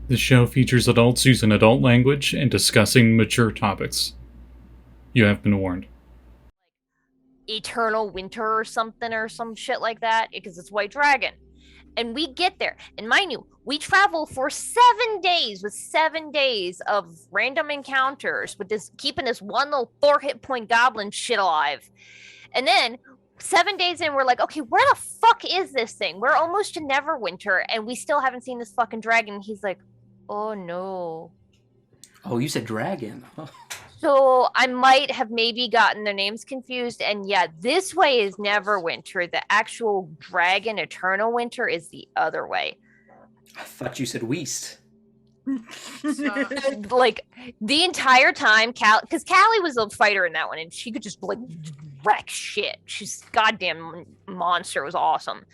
The show features adults using adult language and discussing mature topics. You have been warned. Eternal winter or something or some shit like that because it's White Dragon. And we get there, and mind you, we travel for 7 days with 7 days of random encounters with this, keeping this one little 4 hit point goblin shit alive. And then 7 days in, we're like, okay, where the fuck is this thing? We're almost to Neverwinter, and we still haven't seen this fucking dragon. He's like, oh no. Oh, you said dragon. So I might have maybe gotten their names confused. And yeah, this way is Neverwinter. The actual dragon Eternal Winter is the other way. I thought you said Weast. Like the entire time, because Callie was a fighter in that one, and she could just like wreck shit. She's a goddamn monster. It was awesome.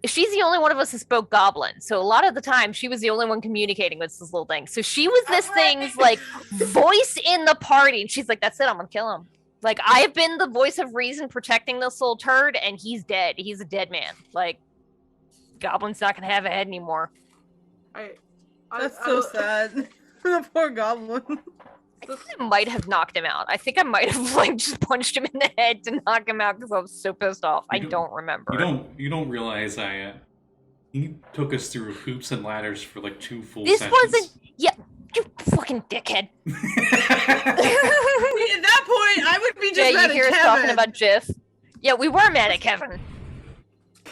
She's the only one of us that spoke Goblin, so a lot of the time she was the only one communicating with this little thing. So she was this thing's like voice in the party, and she's like, "That's it, I'm gonna kill him." Like I have been the voice of reason protecting this little turd, and he's dead. He's a dead man. Like Goblin's not gonna have a head anymore. That's so sad. The poor goblin. I think I might have knocked him out. I think I might have like just punched him in the head to knock him out because I was so pissed off. I don't remember. You don't realize he took us through hoops and ladders for like 2 full This sessions. wasn't. Yeah, you fucking dickhead. At that point, I would be just Yeah, mad you hear at us Kevin. talking about Jiff. Yeah, we were mad at Kevin.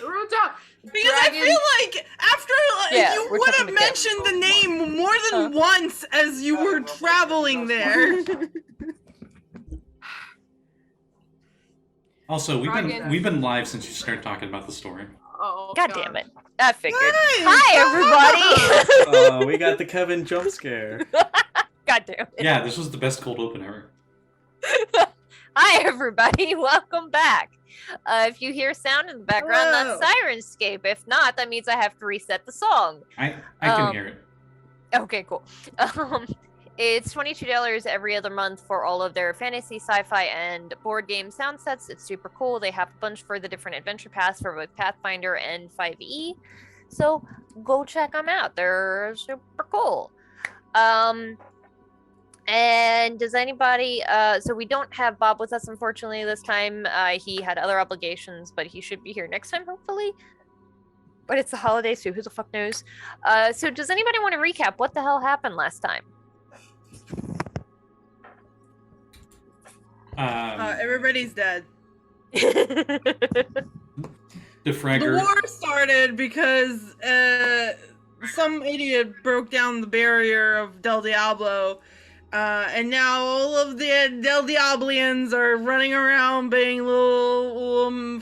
Real talk. Because I feel like after Yeah, you we're would talking have about mentioned the name more than once as you were traveling there. Also, we've been live since you started talking about the story. Oh, God damn it. I figured. Nice. Hi, everybody. Oh, we got the Kevin jump scare. God damn it. Yeah, this was the best cold open ever. Hi, everybody. Welcome back. If you hear sound in the background, Hello. that's Sirenscape. If not, that means I have to reset the song. I can hear it. Okay, cool. It's $22 every other month for all of their fantasy, sci-fi, and board game sound sets. It's super cool. They have a bunch for the different adventure paths for both Pathfinder and 5e. So go check them out. They're super cool. And does anybody, so we don't have Bob with us, unfortunately, this time. He had other obligations, but he should be here next time, hopefully. But it's the holidays, so who the fuck knows? So does anybody want to recap what the hell happened last time? Everybody's dead. De-Fragger. The war started because some idiot broke down the barrier of Del Diablo, and now all of the Del Diablians are running around being little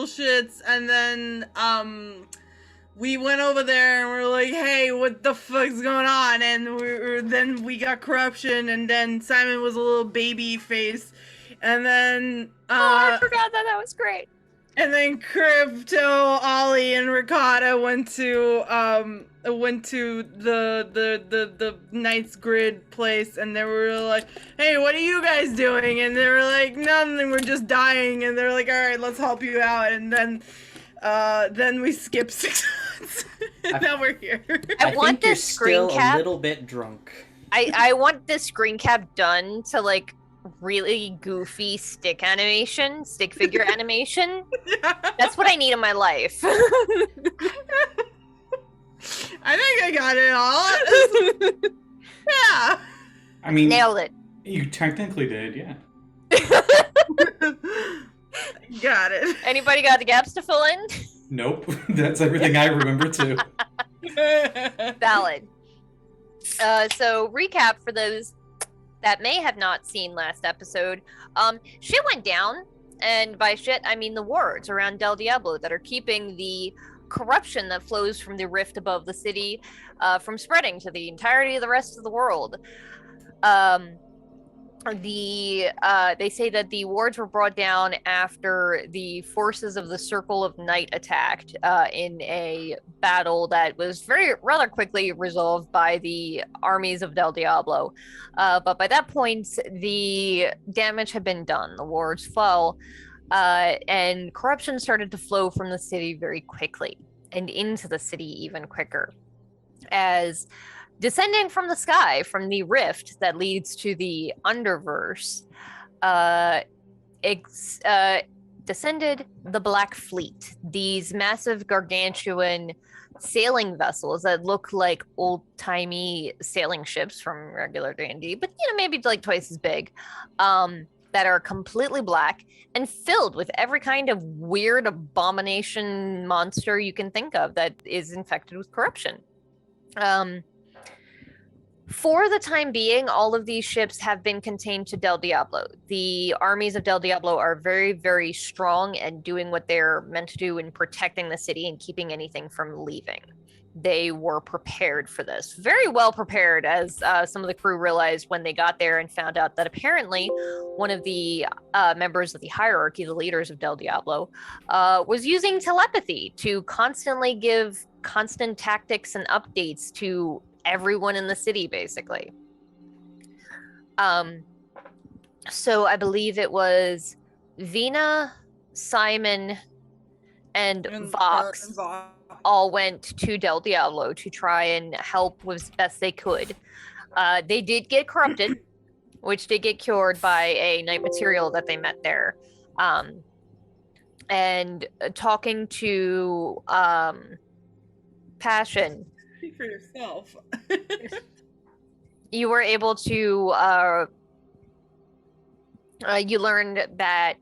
shits. And then we went over there and we're like, hey, what the fuck's going on? And then we got corruption, and then Simon was a little baby face, and then I forgot that was great. and then Crypto, Ollie, and Ricotta went to the Knight's Grid place, and they were like, hey, what are you guys doing? And they were like, nothing, we're just dying. And they're like, all right, let's help you out. And then we skipped 6 months. Now we're here. I want think you're this screen still cap. a little bit drunk. I want this screen cap done to like really goofy stick figure animation. That's what I need in my life. I think I got it all. Yeah. I mean, Nailed it. you technically did, yeah. Got it. Anybody got the gaps to fill in? Nope, that's everything I remember too. Valid. So recap for those that may have not seen last episode. Shit went down, and by shit I mean the wards around Del Diablo that are keeping the corruption that flows from the rift above the city from spreading to the entirety of the rest of the world. They say that the wards were brought down after the forces of the Circle of Night attacked in a battle that was rather quickly resolved by the armies of Del Diablo. But by that point, the damage had been done. The wards fell, and corruption started to flow from the city very quickly and into the city even quicker. as descending from the sky, from the rift that leads to the Underverse, descended the Black Fleet. These massive, gargantuan sailing vessels that look like old-timey sailing ships from regular D&D, but maybe like twice as big, that are completely black and filled with every kind of weird abomination monster you can think of that is infected with corruption. For the time being, all of these ships have been contained to Del Diablo. The armies of Del Diablo are very, very strong and doing what they're meant to do in protecting the city and keeping anything from leaving. They were prepared for this. Very well prepared, as some of the crew realized when they got there and found out that apparently one of the members of the hierarchy, the leaders of Del Diablo, was using telepathy to constantly give constant tactics and updates to everyone in the city, basically. So I believe it was Vinna, Simon, and Vox all went to Del Diablo to try and help as best they could. They did get corrupted, which did get cured by a night material that they met there. And talking to Passion, Speak for yourself. you were able to you learned that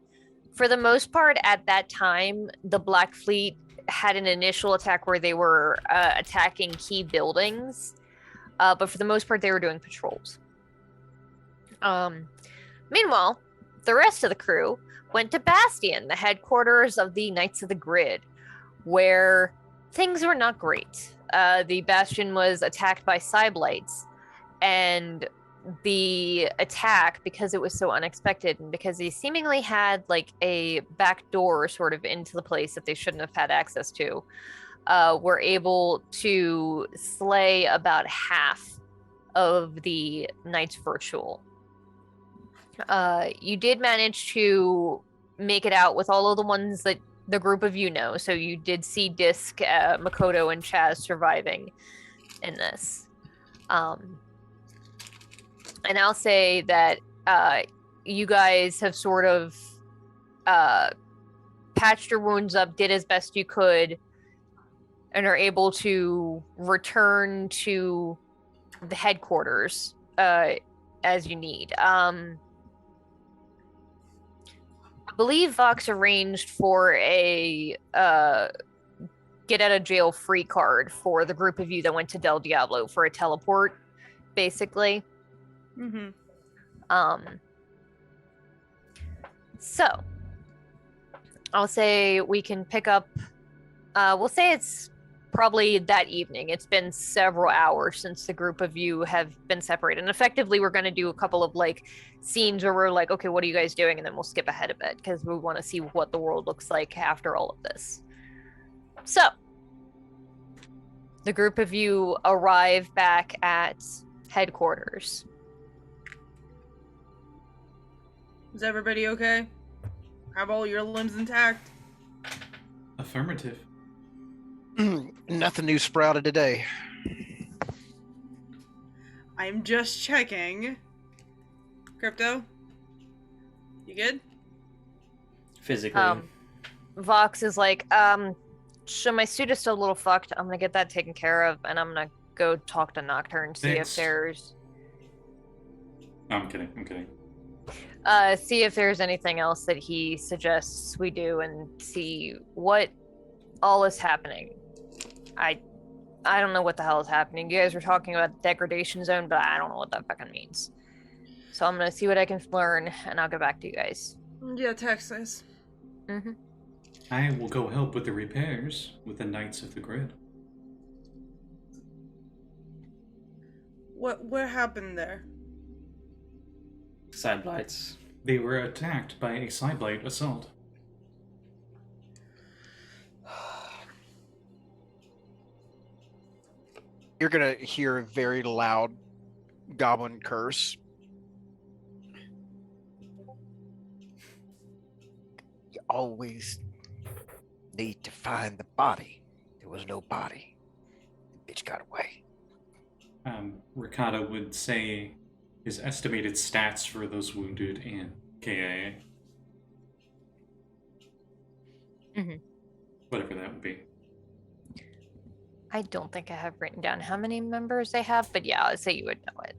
for the most part at that time, the Black Fleet had an initial attack where they were attacking key buildings, but for the most part they were doing patrols. Meanwhile, the rest of the crew went to Bastion, the headquarters of the Knights of the Grid, where things were not great. The Bastion was attacked by Cyblights, and the attack, because it was so unexpected and because they seemingly had like a back door sort of into the place that they shouldn't have had access to, were able to slay about half of the Knights Virtual. You did manage to make it out with all of the ones that the group of you know. So you did see Disc, Makoto, and Chaz surviving in this. And I'll say that you guys have sort of patched your wounds up, did as best you could, and are able to return to the headquarters as you need. I believe Vox arranged for a get out of jail free card for the group of you that went to Del Diablo for a teleport, basically. Mm-hmm. So I'll say we can pick up, we'll say it's probably that evening. It's been several hours since the group of you have been separated. And effectively, we're going to do a couple of like scenes where we're like, okay, what are you guys doing? And then we'll skip ahead a bit because we want to see what the world looks like after all of this. So the group of you arrive back at headquarters. Is everybody okay? Have all your limbs intact? Affirmative. Nothing new sprouted today. I'm just checking. Crypto? You good? Physically. Vox is like, so my suit is still a little fucked. I'm gonna get that taken care of, and I'm gonna go talk to Nocturne, see Thanks. if there's... I'm kidding. See if there's anything else that he suggests we do and see what all is happening. I don't know what the hell is happening. You guys were talking about degradation zone, but I don't know what that fucking means. So I'm gonna see what I can learn, and I'll get back to you guys. Yeah, text us. Mm-hmm. I will go help with the repairs with the Knights of the Grid. What happened there? Side blights. They were attacked by a Cyblight assault. You're gonna hear a very loud goblin curse. You always need to find the body. There was no body. The bitch got away. Ricardo would say his estimated stats for those wounded and KIA. Mm-hmm. Whatever that would be. I don't think I have written down how many members they have, but yeah, I'd say you would know it.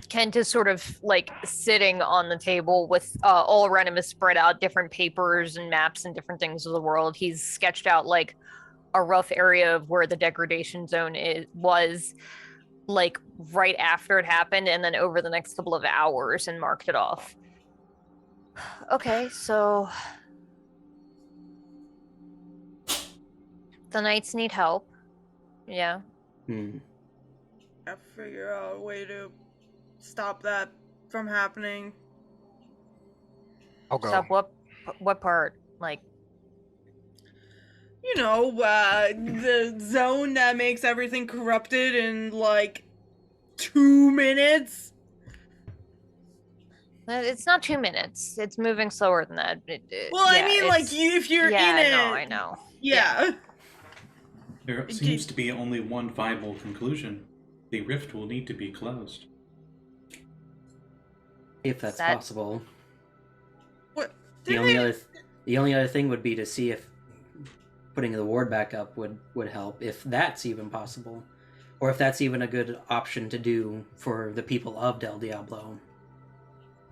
Kent is sort of like sitting on the table with all around him is spread out different papers and maps and different things of the world. He's sketched out like a rough area of where the degradation zone was like right after it happened and then over the next couple of hours and marked it off. Okay, so the Knights need help. Yeah. I figure out a way to stop that from happening. I'll go. Stop what part? Like, You know, the zone that makes everything corrupted in like 2 minutes. it's not 2 minutes. It's moving slower than that. Well, I yeah, mean, like if you're yeah, in it. I know. Yeah. There seems to be only one viable conclusion. The rift will need to be closed. If that's That- possible. What? The only other thing would be to see if putting the ward back up would help, if that's even possible, or if that's even a good option to do for the people of Del Diablo.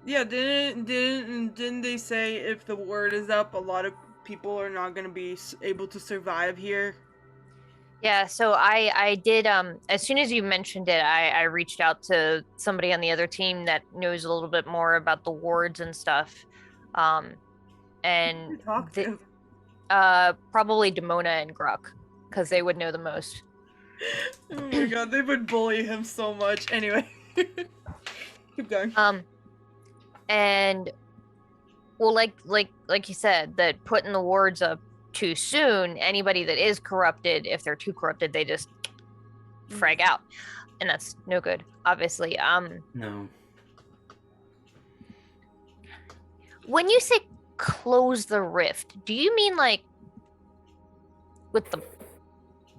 Yeah, didn't they say if the word is up, a lot of people are not going to be able to survive here? Yeah, so I did, as soon as you mentioned it, I reached out to somebody on the other team that knows a little bit more about the wards and stuff. And Talk to. probably Demona and Gruck, because they would know the most. Oh my god, they would bully him so much. Anyway, keep going. And well, like you said, that putting the wards up too soon, anybody that is corrupted, if they're too corrupted, they just frag out, and that's no good, obviously. No. When you say close the rift, do you mean like with the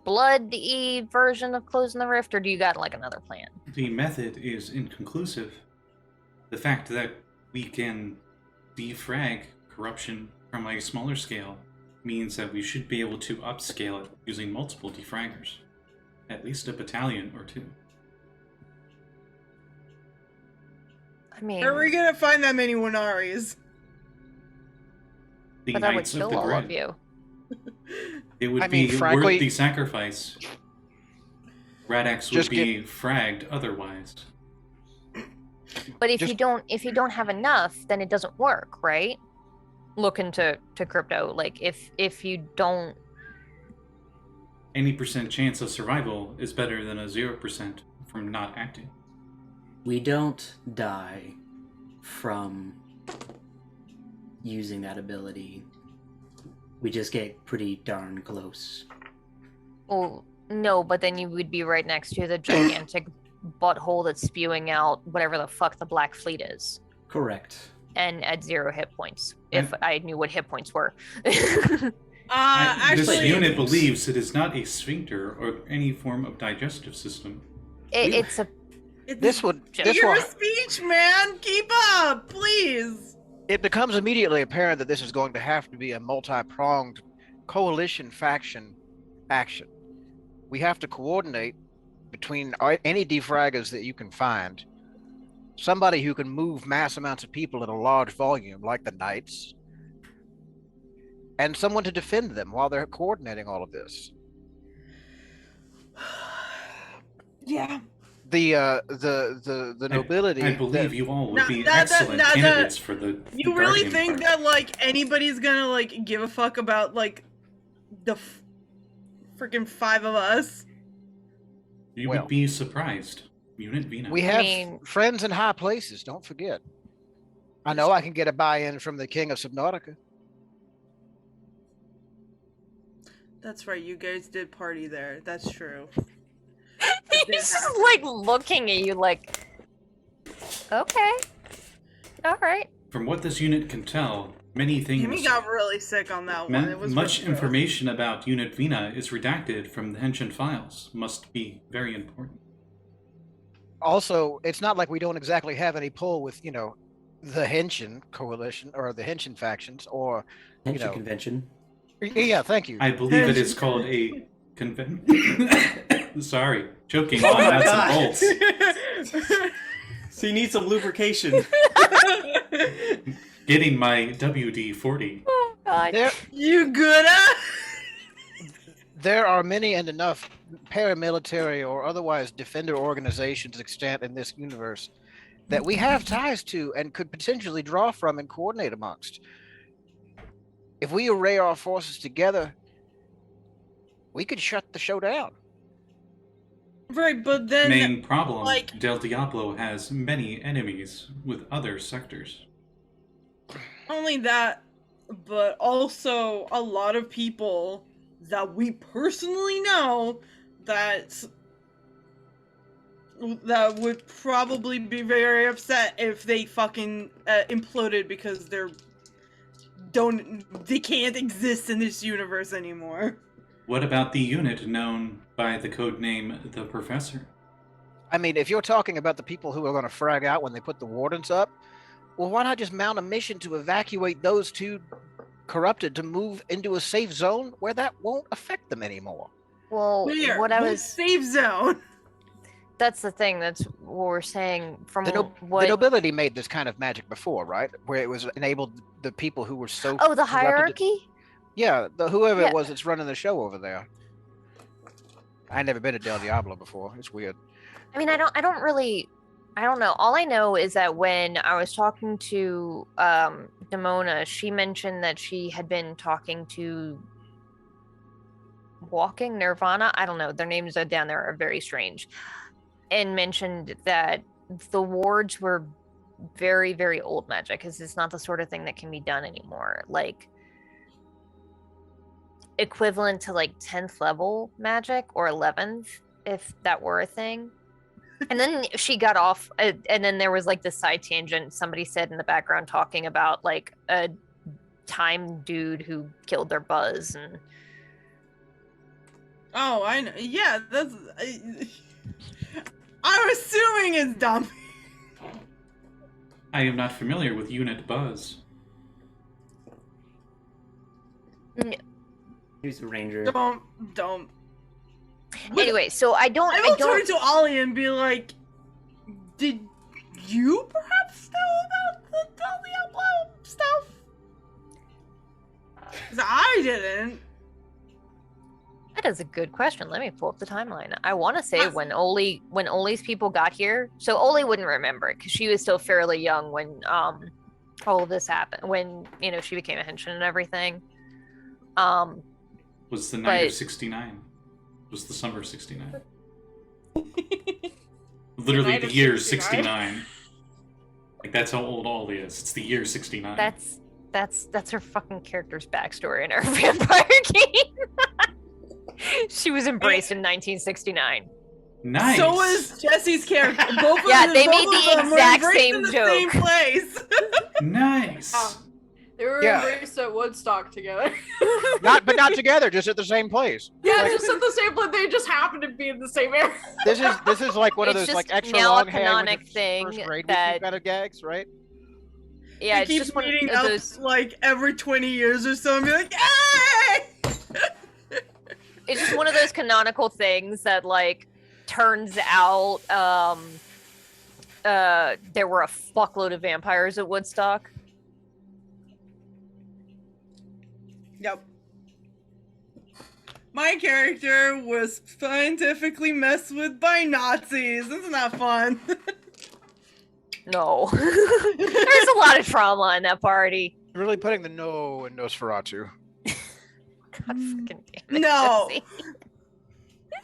bloody version of closing the rift, or do you got like another plan? The method is inconclusive. The fact that we can defrag corruption from a smaller scale means that we should be able to upscale it using multiple defraggers. At least a battalion or two. I mean, Are we gonna find that many Winaris? The but that would Knights of kill the all of Grid. you. It would I be mean, frankly- worth the sacrifice. Radax would Just be fragged otherwise. But if Just- you don't have enough, then it doesn't work, right? Look into crypto. Like if you don't, Any percent chance of survival is better than a 0% from not acting. We don't die from using that ability. We just get pretty darn close. well, no, but then you would be right next to the gigantic butthole that's spewing out whatever the fuck the Black Fleet is, Correct. and at 0 hit points. If I knew what hit points were. This Actually, unit believes it is not a sphincter or any form of digestive system. It's a This would Figure of speech, man. Keep up, please. it becomes immediately apparent that this is going to have to be a multi-pronged coalition faction action. We have to coordinate between any defraggers that you can find, somebody who can move mass amounts of people in a large volume, like the Knights, and someone to defend them while they're coordinating all of this. Yeah. The nobility. I believe you all would Now- be that- excellent that- candidates for the You really Guardian think part. that like anybody's gonna like give a fuck about like the freaking 5 of us? You Well- would be surprised. Unit Vinna. We have mean- friends in high places, don't forget. I know I can get a buy-in from the King of Subnautica. That's right, you guys did party there. That's true. he's just like looking at you like, okay, all right. From what this unit can tell, Many things. Jimmy got really sick on that one. It was much really gross. information about Unit Vinna is redacted from the Henshin files. Must be very important. Also, it's not like we don't exactly have any pull with, you know, the Henshin coalition or the Henshin factions or, you Henshin know, convention. Yeah, thank you. I believe it is called a Sorry, choking Oh on my nuts and gosh. bolts. So you need some lubrication. Getting my WD-40. Oh, God. You good? There are many and enough paramilitary or otherwise defender organizations extant in this universe that we have ties to and could potentially draw from and coordinate amongst. If we array our forces together, we could shut the show down. Right, but then Main problem, like- Del Diablo has many enemies with other sectors. only that, but also a lot of people that we personally know that would probably be very upset if they fucking imploded because they can't exist in this universe anymore. What about the unit known by the code name The Professor? I mean, if you're talking about the people who are going to frag out when they put the wardens up, well, why not just mount a mission to evacuate those two corrupted to move into a safe zone where that won't affect them anymore? Well, Where? what I What was... safe zone? That's the thing. That's what we're saying. From The what... nobility made this kind of magic before, right? Where it was enabled the people who were so Oh, the corrupted- hierarchy? Yeah, whoever Yeah. it was that's running the show over there. I never been to Del Diablo before. It's weird. I mean, I don't know. All I know is that when I was talking to Demona, she mentioned that she had been talking to Walking Nirvana. I don't know. Their names are down there are very strange. And mentioned that the wards were very, very old magic because it's not the sort of thing that can be done anymore. Like equivalent to like 10th level magic or 11th, if that were a thing. And then she got off, and then there was like this side tangent. Somebody said in the background talking about like a time dude who killed their buzz, and Oh, I know. Yeah, that's. I'm assuming it's dumb. I am not familiar with Unit Buzz. He's a ranger. Don't. anyway. So I I will don't. turn to Ollie and be like, "Did you perhaps know about the Del Diablo stuff?" 'Cause I didn't. That is a good question. Let me pull up the timeline. I want to say when Oli's people got here. So Oli wouldn't remember it because she was still fairly young when all of this happened. When she became a Henshin and everything. Was the night of 69. Was the summer of 69. Literally night the of year 69. 69. Like that's how old Ollie is. It's the year 69. That's her fucking character's backstory in her vampire game. She was embraced in 1969. Nice. So was Jesse's character. Both Yeah, of they both made of the them were exact embraced same in the joke. Same place. Nice. They were Yeah. embraced at Woodstock together. Not together, just at the same place. Yeah, Like, just at the same place. They just happened to be in the same area. this is like one of It's those like just extra now a long hang with canonic your thing first grade that- with you kind of gags, right? Yeah, They it's keep just one of meeting up those. like every 20 years or so and be like, "Hey!" It's just one of those canonical things that like turns out there were a fuckload of vampires at Woodstock. Yep. My character was scientifically messed with by Nazis. Isn't that fun? No. There's a lot of trauma in that party. Really putting the no in Nosferatu. God fucking damn it. No. Jesse.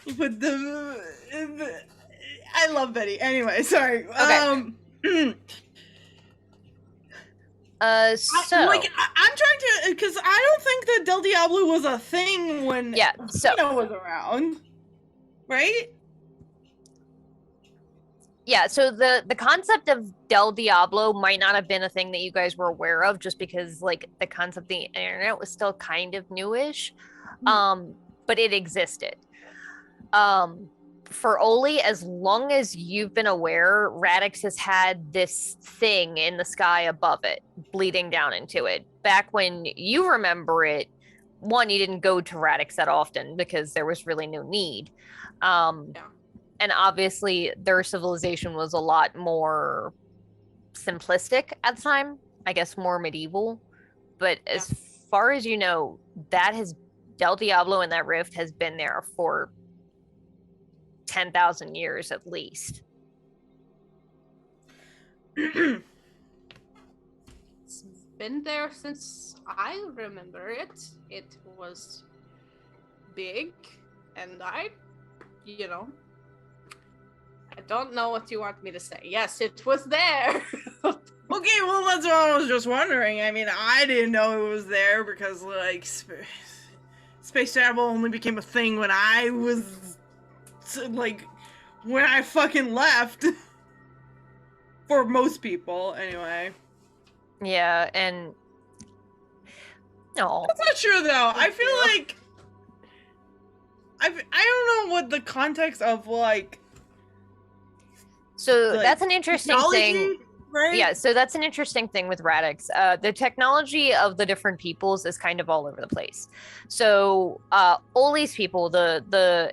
You put the. I love Betty. Anyway, sorry. Okay. So I'm trying to, because I don't think that Del Diablo was a thing when yeah, so Vinna was around, right? Yeah, so the concept of Del Diablo might not have been a thing that you guys were aware of, just because like the concept of the internet was still kind of newish, but it existed. For Oli, as long as you've been aware, Radix has had this thing in the sky above it, bleeding down into it. Back when you remember it, one, you didn't go to Radix that often because there was really no need. And obviously their civilization was a lot more simplistic at the time, I guess more medieval. But as far as you know, that has Del Diablo and that rift has been there for 10,000 years at least. It's been there since I remember it. It was big, and I don't know what you want me to say. Yes, it was there. Okay, well, that's what I was just wondering. I mean, I didn't know it was there because, like, space travel only became a thing when I was, like, when I fucking left. For most people, anyway. Yeah, and no, That's not true, though. I feel like I don't know what the context of, like, so like, that's an interesting thing. technology, right? Yeah, so that's an interesting thing with Radix. The technology of the different peoples is kind of all over the place. So Oli's people, the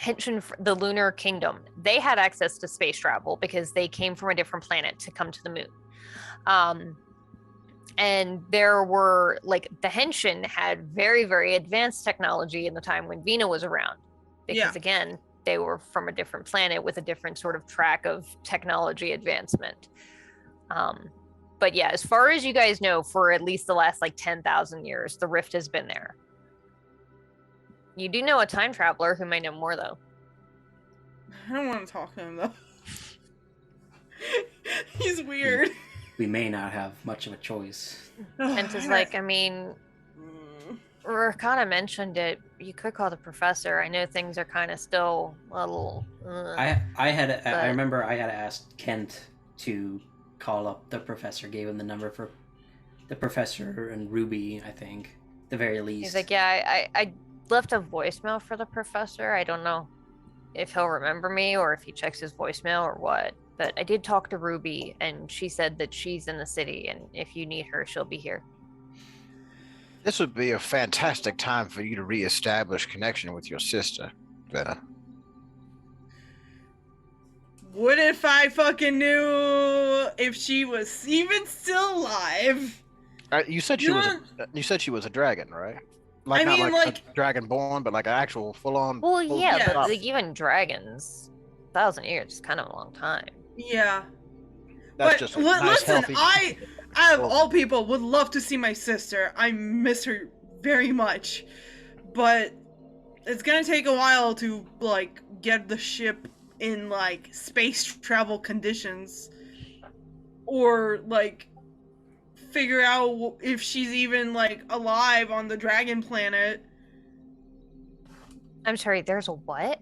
Henshin, the Lunar Kingdom, they had access to space travel because they came from a different planet to come to the moon. And there were, like, the Henshin had very, very advanced technology in the time when Vinna was around. Because, again, they were from a different planet with a different sort of track of technology advancement. But yeah, as far as you guys know, for at least the last, like, 10,000 years, the rift has been there. You do know a time traveler who might know more, though. I don't want to talk to him, though. He's weird. We may not have much of a choice. Kent is like, I mean, Rakana mentioned it. You could call the professor. I know things are kind of still a little. I remember I had asked Kent to call up the professor. Gave him the number for the professor and Ruby. I think, the very least. He's like, yeah, I left a voicemail for the professor. I don't know if he'll remember me or if he checks his voicemail or what. But I did talk to Ruby, and she said that she's in the city, and if you need her, she'll be here. This would be a fantastic time for you to reestablish connection with your sister, Vinna. What if I fucking knew if she was even still alive? You said she was a dragon, right? Like, I not mean, like a dragonborn, but like an actual full-on. Well, yeah, yes. but like, even dragons, 1,000 years is kind of a long time. Yeah. That's But just a nice, listen, healthy. I of all people, would love to see my sister. I miss her very much. But it's gonna take a while to, like, get the ship in, like, space travel conditions. Or, like, figure out if she's even, like, alive on the dragon planet. I'm sorry, there's a what?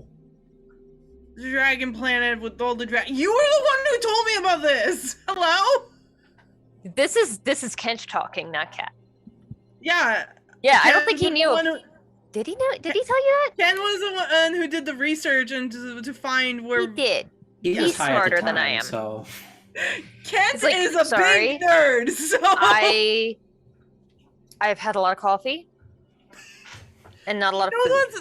The dragon planet with all the You were the one who told me about this! Hello? This is Kench talking, not Kat. Yeah. Yeah, I Ken don't think he was the knew. one who- Did he know? Did he tell you that? Ken was the one who did the research and to find where... He did. He was He's high at the smarter than I time, am. So Kent It's like, is a sorry. big nerd, so... I've had a lot of coffee. And not a lot of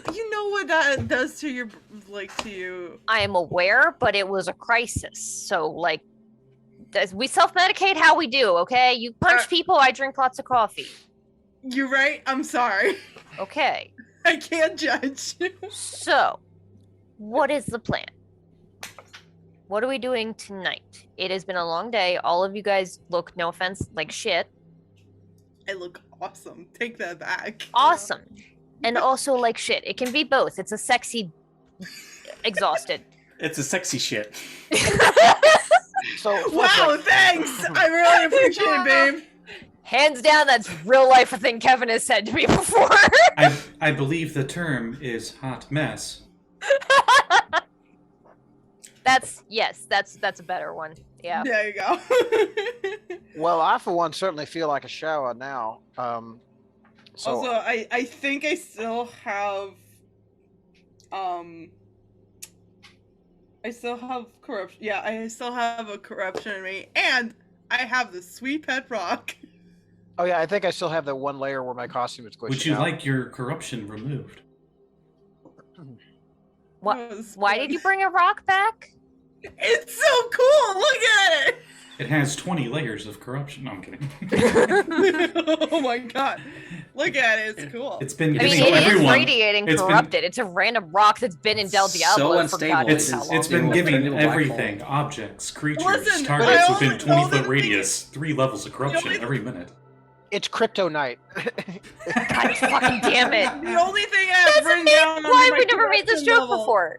food. You know what that does to your, like, to you. I am aware, but it was a crisis. So, like, we self-medicate how we do, okay? You punch people, I drink lots of coffee. You're right, I'm sorry. Okay. I can't judge you. So, what is the plan? What are we doing tonight? It has been a long day. All of you guys look, no offense, like shit. I look awesome. Take that back. Awesome. And also like shit. It can be both. It's a sexy exhausted. it's a sexy shit. So Wow, thanks! I really appreciate it, babe. Hands down, that's real life a thing Kevin has said to me before. I believe the term is hot mess. That's a better one. Yeah. There you go. Well, I for one certainly feel like a shower now. So Also, I think I still have corruption. Yeah, I still have a corruption in me, and I have the sweet pet rock. oh yeah, I think I still have that one layer where my costume is squished. Would you out. like your corruption removed? Why did you bring a rock back? It's so cool. Look at it. It has 20 layers of corruption. No, I'm kidding. Oh my god. Look at it. It's cool. It's been I mean, giving it is everyone. radiating it's been- corrupted. It's a random rock that's been in Del Diablo So for unstable, God knows It's how long. it's been It will giving turn into a black everything, objects, creatures, Listen, targets I within only- 20 all the foot thing radius, 3 levels of corruption only- every minute. It's Kryptonite. God fucking damn it. The only thing I have That's written amazing. down Why under have my we never made this corruption joke level- before?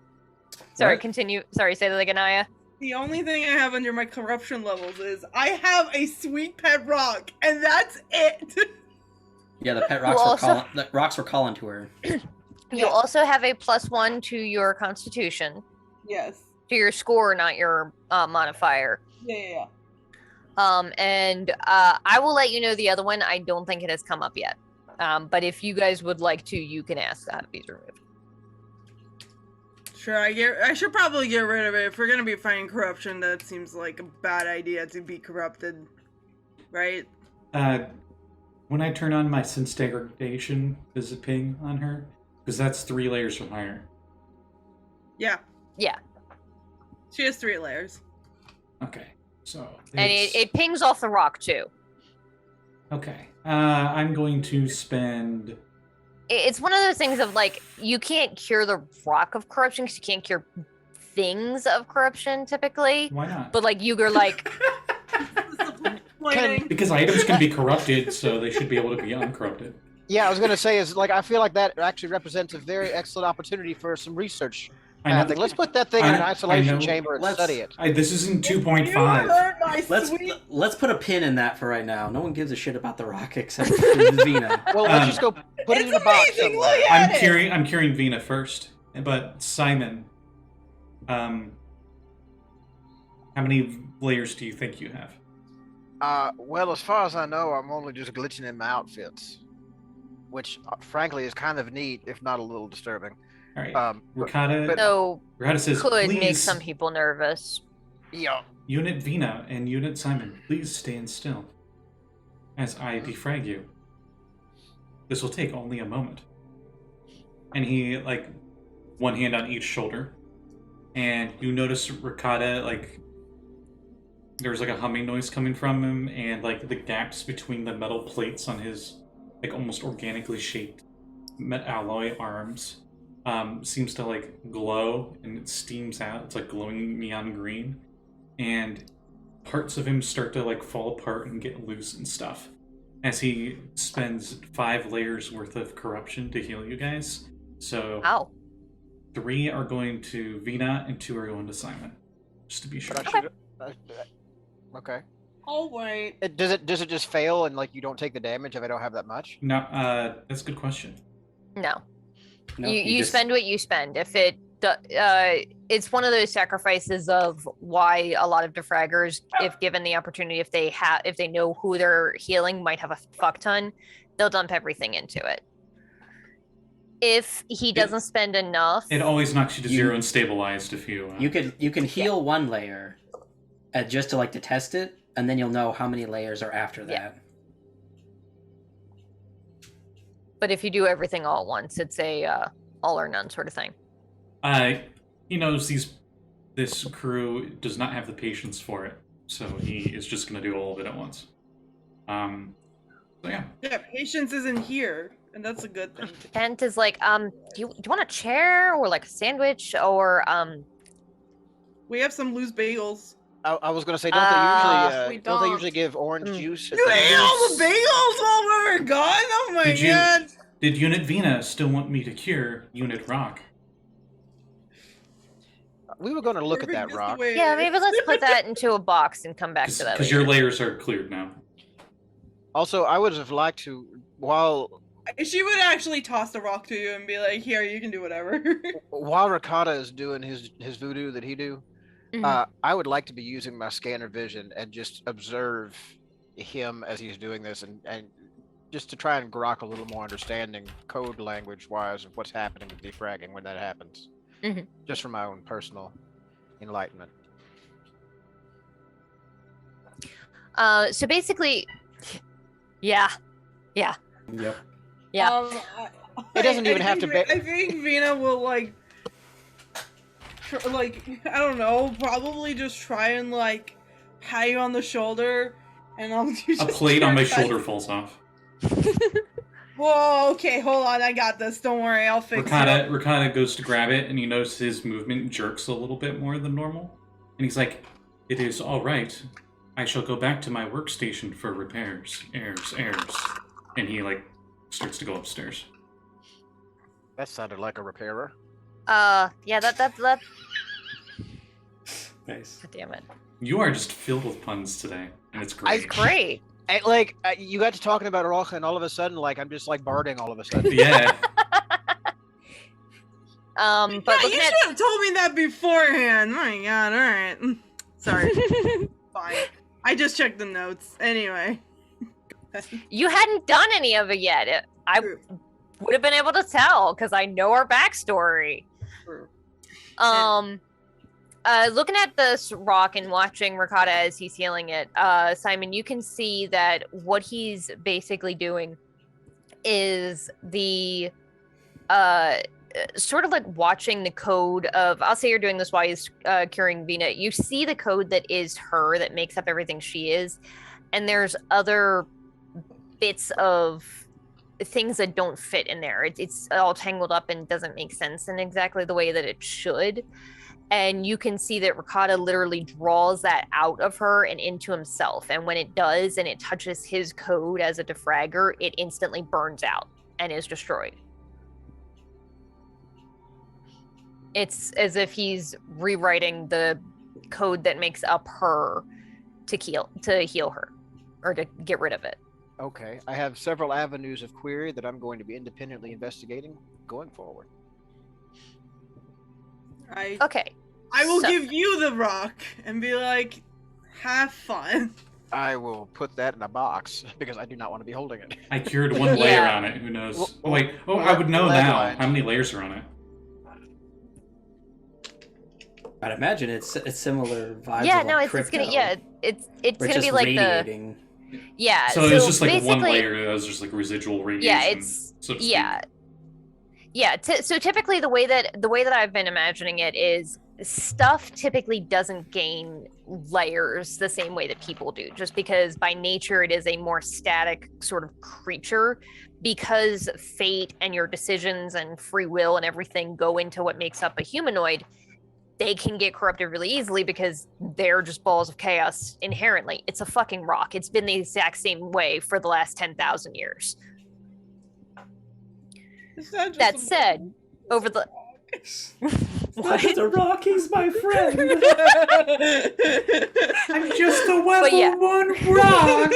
Sorry, What? continue. Sorry, say that again, Aya. The only thing I have under my corruption levels is I have a sweet pet rock, and that's it. Yeah, the pet Well, rocks also- were calling. The rocks were calling to her. You also have a +1 to your constitution, Yes. to your score, not your modifier. Yeah. And I will let you know the other one. I don't think it has come up yet. But if you guys would like to, you can ask to have these removed. Sure, I should probably get rid of it. If we're gonna be fighting corruption, that seems like a bad idea to be corrupted. Right? When I turn on my sense degradation, does it ping on her? Because that's 3 layers from higher. Yeah. Yeah. She has 3 layers. Okay, so And it pings off the rock too. okay. I'm going to spend. It's one of those things of like, you can't cure the rock of corruption because you can't cure things of corruption typically. Why not? But like, you're like, Disappointing. Because items can be corrupted, so they should be able to be uncorrupted. Yeah, I was gonna say is like I feel like that actually represents a very excellent opportunity for some research. I know. Let's put that thing in an I isolation know. chamber and study it. This isn't You 2.5. hurt my Let's sweet. let's put a pin in that for right now. No one gives a shit about the rock except for Vinna. Well, let's just go put it It's in a box amazing, somewhere. look at it. I'm curing Vinna first, but Simon, how many layers do you think you have? Well, as far as I know, I'm only just glitching in my outfits, which frankly is kind of neat, if not a little disturbing. All right, But- Rakata. so Rakata says, could please, make some people nervous. Yeah. Unit Vinna and Unit Simon, please stand still as I defrag you. This will take only a moment. And he, like, one hand on each shoulder. And you notice Rakata, like, there's like a humming noise coming from him, and like the gaps between the metal plates on his, like, almost organically shaped alloy arms seems to like glow, and it steams out. It's like glowing neon green. And parts of him start to like fall apart and get loose and stuff as he spends 5 layers worth of corruption to heal you guys. So Ow. 3 are going to Vinna and 2 are going to Simon, just to be sure. But I should. Okay. Oh wait. Does it just fail and like you don't take the damage if I don't have that much? No, that's a good question. No. No, you just- spend what you spend. If it, it's one of those sacrifices of why a lot of De-Fraggers, if given the opportunity, if they know who they're healing might have a fuck ton, they'll dump everything into it. If he doesn't spend enough, It always knocks you to You- 0 and stabilized if you. You can heal one layer, just to test it, and then you'll know how many layers are after that. Yeah. but if you do everything all at once, it's a all or none sort of thing. He knows this crew does not have the patience for it, so he is just going to do all of it at once. So yeah. Yeah, patience isn't here, and that's a good thing. Kent is like, do you want a chair or like a sandwich or We have some loose bagels. I was gonna say, we don't they don't. usually give orange juice? at You the ate end? all the bagels while we were gone? Oh my Did you- god! Did Unit Vinna still want me to cure Unit Rock? We were gonna look at Perfect that just the rock. way it yeah, is. maybe let's put that into a box and come back to that Because later. your layers are cleared now. Also, I would have liked to, while She would actually toss the rock to you and be like, "Here, you can do whatever." Rakata is doing his voodoo that he do, I would like to be using my scanner vision and just observe him as he's doing this, and just to try and grok a little more understanding, code language wise, of what's happening with defragging when that happens. Just for my own personal enlightenment. So basically, yeah. Yep. Yeah. It doesn't even have to be. I think Vinna will like, I don't know, probably just try and like pat you on the shoulder, and I'll just A plate on my try- shoulder falls off. Whoa, okay, hold on, I got this. Don't worry, I'll fix it. Ricotta goes to grab it, and you notice his movement jerks a little bit more than normal. And he's like, "It is all right. I shall go back to my workstation for repairs. Airs. And he, like, starts to go upstairs. That sounded like a repairer. Yeah, that. Nice. God damn it. You are just filled with puns today, and it's great. It's great. You got to talking about Rocha, and all of a sudden, like, I'm just like barding all of a sudden. Yeah. But Yeah, looking you at should have told me that beforehand. My god, alright. Sorry. Fine. I just checked the notes. Anyway. you hadn't done any of it yet. I True. would have been able to tell because I know our backstory. True. Looking at this rock and watching Ricotta as he's healing it, Simon, you can see that what he's basically doing is the sort of like watching the code of, I'll say you're doing this while he's curing Vinna. You see the code that is her, that makes up everything she is, and there's other bits of things that don't fit in there. It's all tangled up and doesn't make sense in exactly the way that it should. And you can see that Ricotta literally draws that out of her and into himself. And when it does, and it touches his code as a De-Fragger, it instantly burns out and is destroyed. It's as if he's rewriting the code that makes up her to heal her, or to get rid of it. Okay, I have several avenues of query that I'm going to be independently investigating going forward. Okay. I will so- give you the rock and be like, have fun. I will put that in a box because I do not want to be holding it. I cured one layer Yeah. on it. Who knows? Well, Oh, wait. Oh, well, I would know that now. line. How many layers are on it? I'd imagine it's similar vibes. Yeah, of no, like it's gonna crypto, it's where it's gonna just be like radiating. So it's just like one basically- layer that has just like residual radiation. Yeah, it's so to speak. yeah. So typically the way that I've been imagining it is stuff typically doesn't gain layers the same way that people do, just because by nature it is a more static sort of creature, because fate and your decisions and free will and everything go into what makes up a humanoid. They can get corrupted really easily because they're just balls of chaos inherently. It's a fucking rock. It's been the exact same way for the last 10,000 years. That said, over the... What? Just a rock, he's my friend. I'm just a But yeah. level 1 rock.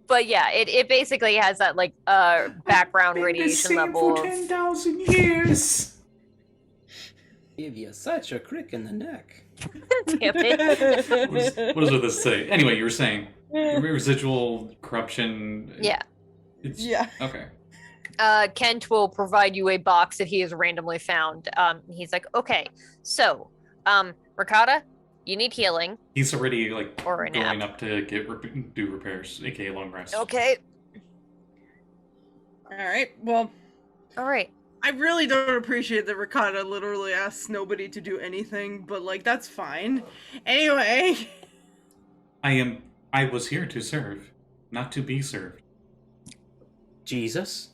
But yeah, it basically has that like background radiation level. For 10,000 years. Give you such a crick in the neck. Damn it. What does this say? Anyway, you were saying residual corruption. Yeah. Yeah. Okay. Kent will provide you a box that he has randomly found. He's like, okay, so, Ricotta, you need healing. He's already like Or a going nap. up to do repairs, aka long rest. Okay. Alright, well, All right. I really don't appreciate that Ricotta literally asks nobody to do anything, but like, that's fine. Anyway. I was here to serve, not to be served. Jesus.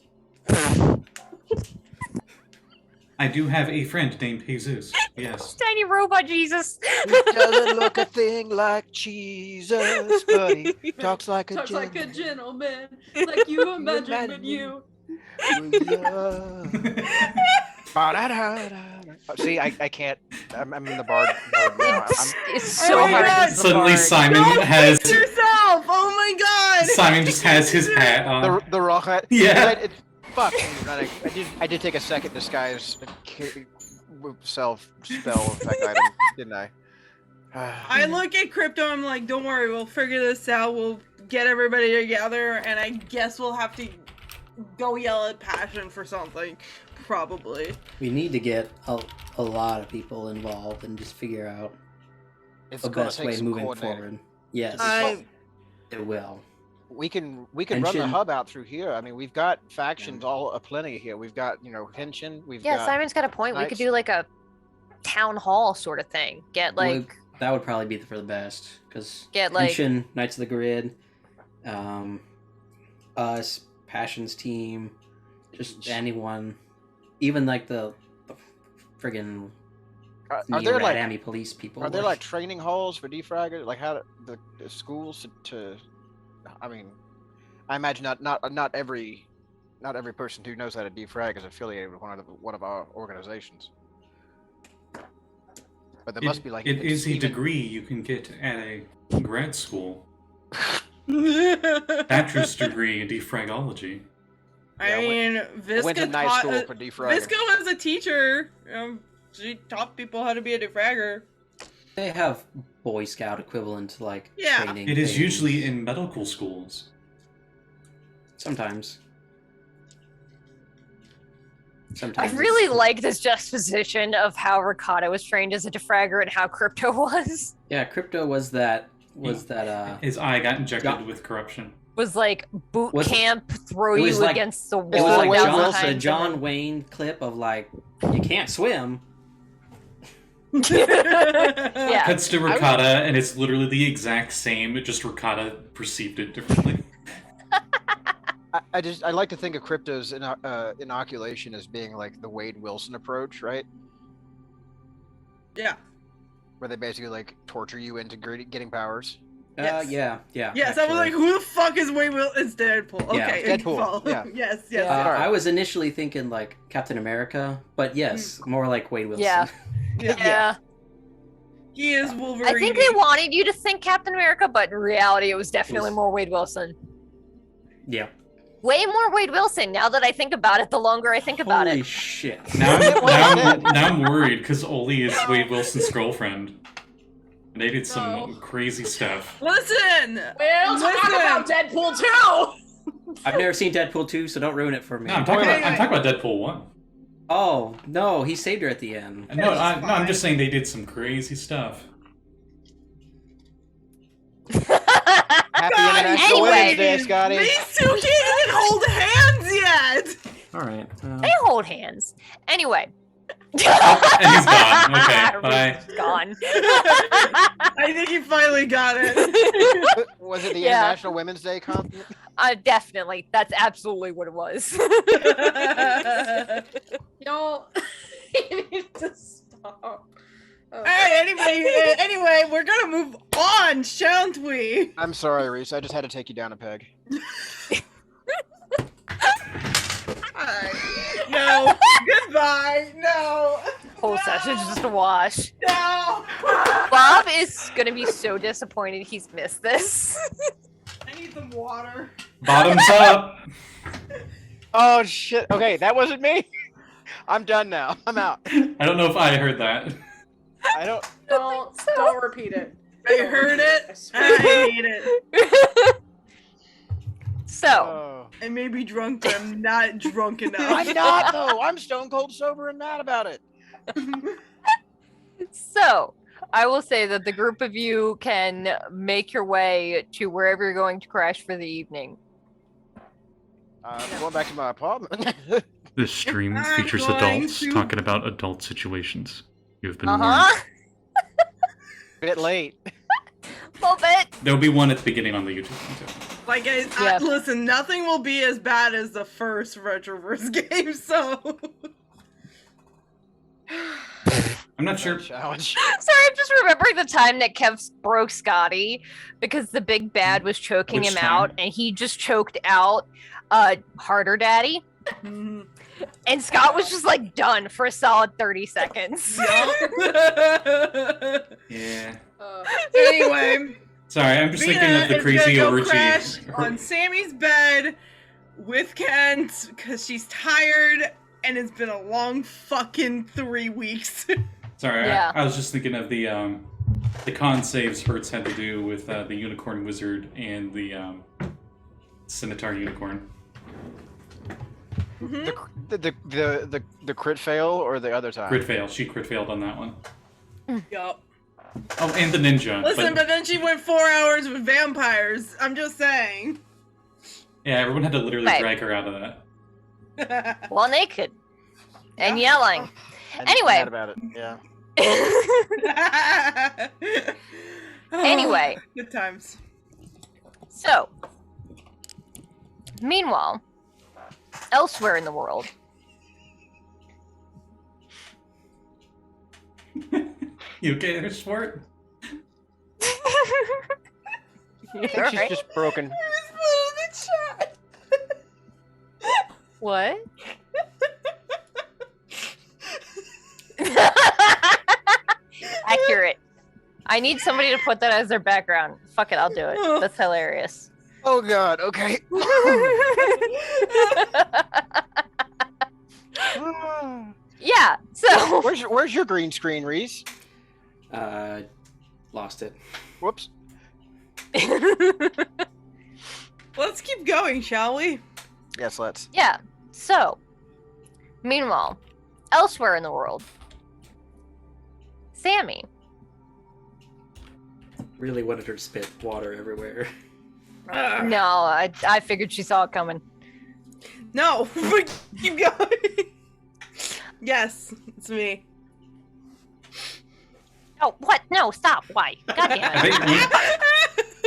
I do have a friend named Jesus. Yes. Tiny robot Jesus. He doesn't look a thing like Jesus, but he talks like a Talks like a gentleman. gentleman, like you imagine with you. See, I can't. I'm in the bard mode now. It's so Oh my hard. God. to Suddenly bard. Simon Don't has fix yourself! Oh my god! Simon just has his hat on. The rock hat. Yeah. Fuck. I did take a second disguise self-spell effect item, didn't I? I look at Crypto, I'm like, don't worry, we'll figure this out. We'll get everybody together, and I guess we'll have to go yell at Passion for something. Probably. We need to get a lot of people involved and just figure out It's the gonna best take way some moving coordinating. forward. Yes, it will. We can run the Henshin. hub out through here. I mean, we've got factions all aplenty here. We've got, Henshin. We've Yeah, got Simon's got a point. We could Knights. do like a town hall sort of thing. Get like Well, that would probably be for the best because Get, like- Henshin, Knights of the Grid, us, Passion's team, just anyone, even like the friggin' Are there like Radami police people. Are there like training halls for De-Fragger? Like how the schools to? I mean, I imagine not every person who knows how to defrag is affiliated with one of our organizations. But there must be like It is a even- degree you can get at a grad school. Bachelor's degree in defragology. I mean, I went Visca to night taught. school for defragger. Visca was a teacher. She taught people how to be a defragger. They have Boy Scout equivalent like Yeah. training. It is things. usually in medical schools. Sometimes. I Sometimes. really like this juxtaposition of how Ricotta was trained as a defragger and how Crypto was. Yeah, Crypto was that His eye got injected Yeah. with corruption. Was like boot Was- camp, throw it was you like- against the it was wall. like Wayne down Wilson, the behind John you. Wayne clip of like you can't swim. Yeah. Cuts to Ricotta, and it's literally the exact same. It just Ricotta perceived it differently. I like to think of Crypto's inoculation as being like the Wade Wilson approach, right? Yeah. Where they basically like torture you into getting powers. Yes. Yeah. Yes, I was like, actually. who the fuck is Wayne Will? It's Deadpool. Yeah, Okay, Deadpool, follow. yeah. Yes. I was initially thinking like Captain America, but yes, more like Wade Wilson. Yeah. Yeah. He is Wolverine. I think they wanted you to think Captain America, but in reality, it was definitely Was- more Wade Wilson. Yeah. Way more Wade Wilson. Now that I think about it, the longer I think about Holy it. shit. Now I'm worried because Oli is Wade Wilson's girlfriend. And they did some No. crazy stuff. Listen. We'll talk about Deadpool 2! I've never seen Deadpool 2, so don't ruin it for me. No, I'm talking about Deadpool 1. Oh, no, he saved her at the end. No, I'm just saying they did some crazy stuff. Happy International Anyway. Women's Day, Scotty. These two can't even hold hands yet. Alright. They hold hands. Anyway. And he's gone. Okay, bye. He's gone. I think he finally got it. Was it the Yeah. International Women's Day compliment? Definitely. That's absolutely what it was. Y'all, you need to stop. Alright, anyway, we're gonna move on, shan't we? I'm sorry, Reese. I just had to take you down a peg. Alright. No. Goodbye. No. Whole session's just a wash. No. Bob is gonna be so disappointed he's missed this. I need some water. Bottoms up. Oh shit. Okay, that wasn't me. I'm done now. I'm out. I don't know if I heard that. I don't. Don't repeat it. I heard it. I swear. I hate it. So, Oh. I may be drunk, but I'm not drunk enough. I'm not though. I'm stone cold sober and mad about it. I will say that the group of you can make your way to wherever you're going to crash for the evening. Going back to my apartment. This stream I'm features going adults to- talking about adult situations. You have been Uh-huh. Bit late. Little bit. There'll be one at the beginning on the YouTube one too. Like, Yeah. listen, nothing will be as bad as the first Retroverse game, so... I'm not sure. Challenge. Sorry, I'm just remembering the time that Kev broke Scotty because the big bad was choking Which him time? out, and he just choked out Harder Daddy. Mhm. And Scott was just like done for a solid 30 seconds. Yeah. Anyway, Sorry, I'm just thinking Vinna of the is crazy gonna go crash overachieving. on Sammy's bed with Kent because she's tired and it's been a long fucking 3 weeks. Sorry, Yeah. I was just thinking of the con saves Hertz had to do with the Unicorn Wizard and the Scimitar Unicorn. The crit fail or the other time? Crit fail. She crit failed on that one. Yup. Oh, and the ninja. Listen, but then she went 4 hours with vampires. I'm just saying. Yeah, everyone had to literally Right. drag her out of that. Well, naked and Yeah. yelling. And Anyway. mad about it. Yeah. Anyway. Good times. So, meanwhile, elsewhere in the world, You okay there, Swart? I think she's just broken. What? Accurate. I need somebody to put that as their background. Fuck it, I'll do it. That's hilarious. Oh god, okay. Yeah, so Where's your green screen, Reese? Lost it. Whoops. Let's keep going, shall we? Yes, let's. yeah, so meanwhile, elsewhere in the world, Sammy. Really wanted her to spit water everywhere. No, I figured she saw it coming. No, but keep going. Yes, it's me. Oh, what? No, stop. Why? God damn it.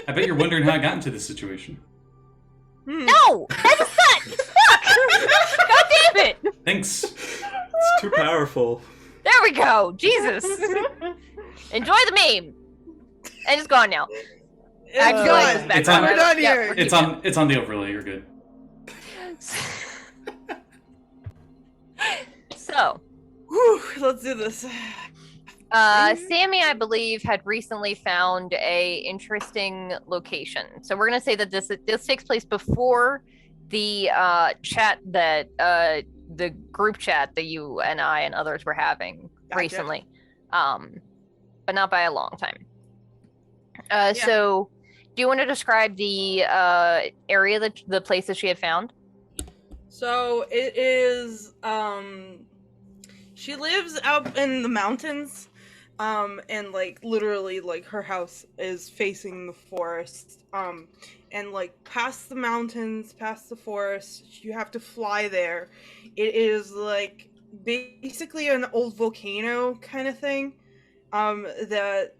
I bet you're wondering how I got into this situation. No! That's a set! Fuck! God damn it! Thanks. It's too powerful. There we go! Jesus! Enjoy the meme! And it's gone now. Actually, done. it's back It's on- on. We're done Yeah, here. we're It's on the overlay. You're good. So, Whew, let's do this. Sammy, I believe, had recently found a interesting location. So we're gonna say that this takes place before the chat that the group chat that you and I and others were having Gotcha. recently, but not by a long time. So, do you want to describe the area that the place that she had found? So it is she lives out in the mountains, and like literally like her house is facing the forest, and like past the mountains, past the forest, you have to fly there. It is like basically an old volcano kind of thing, that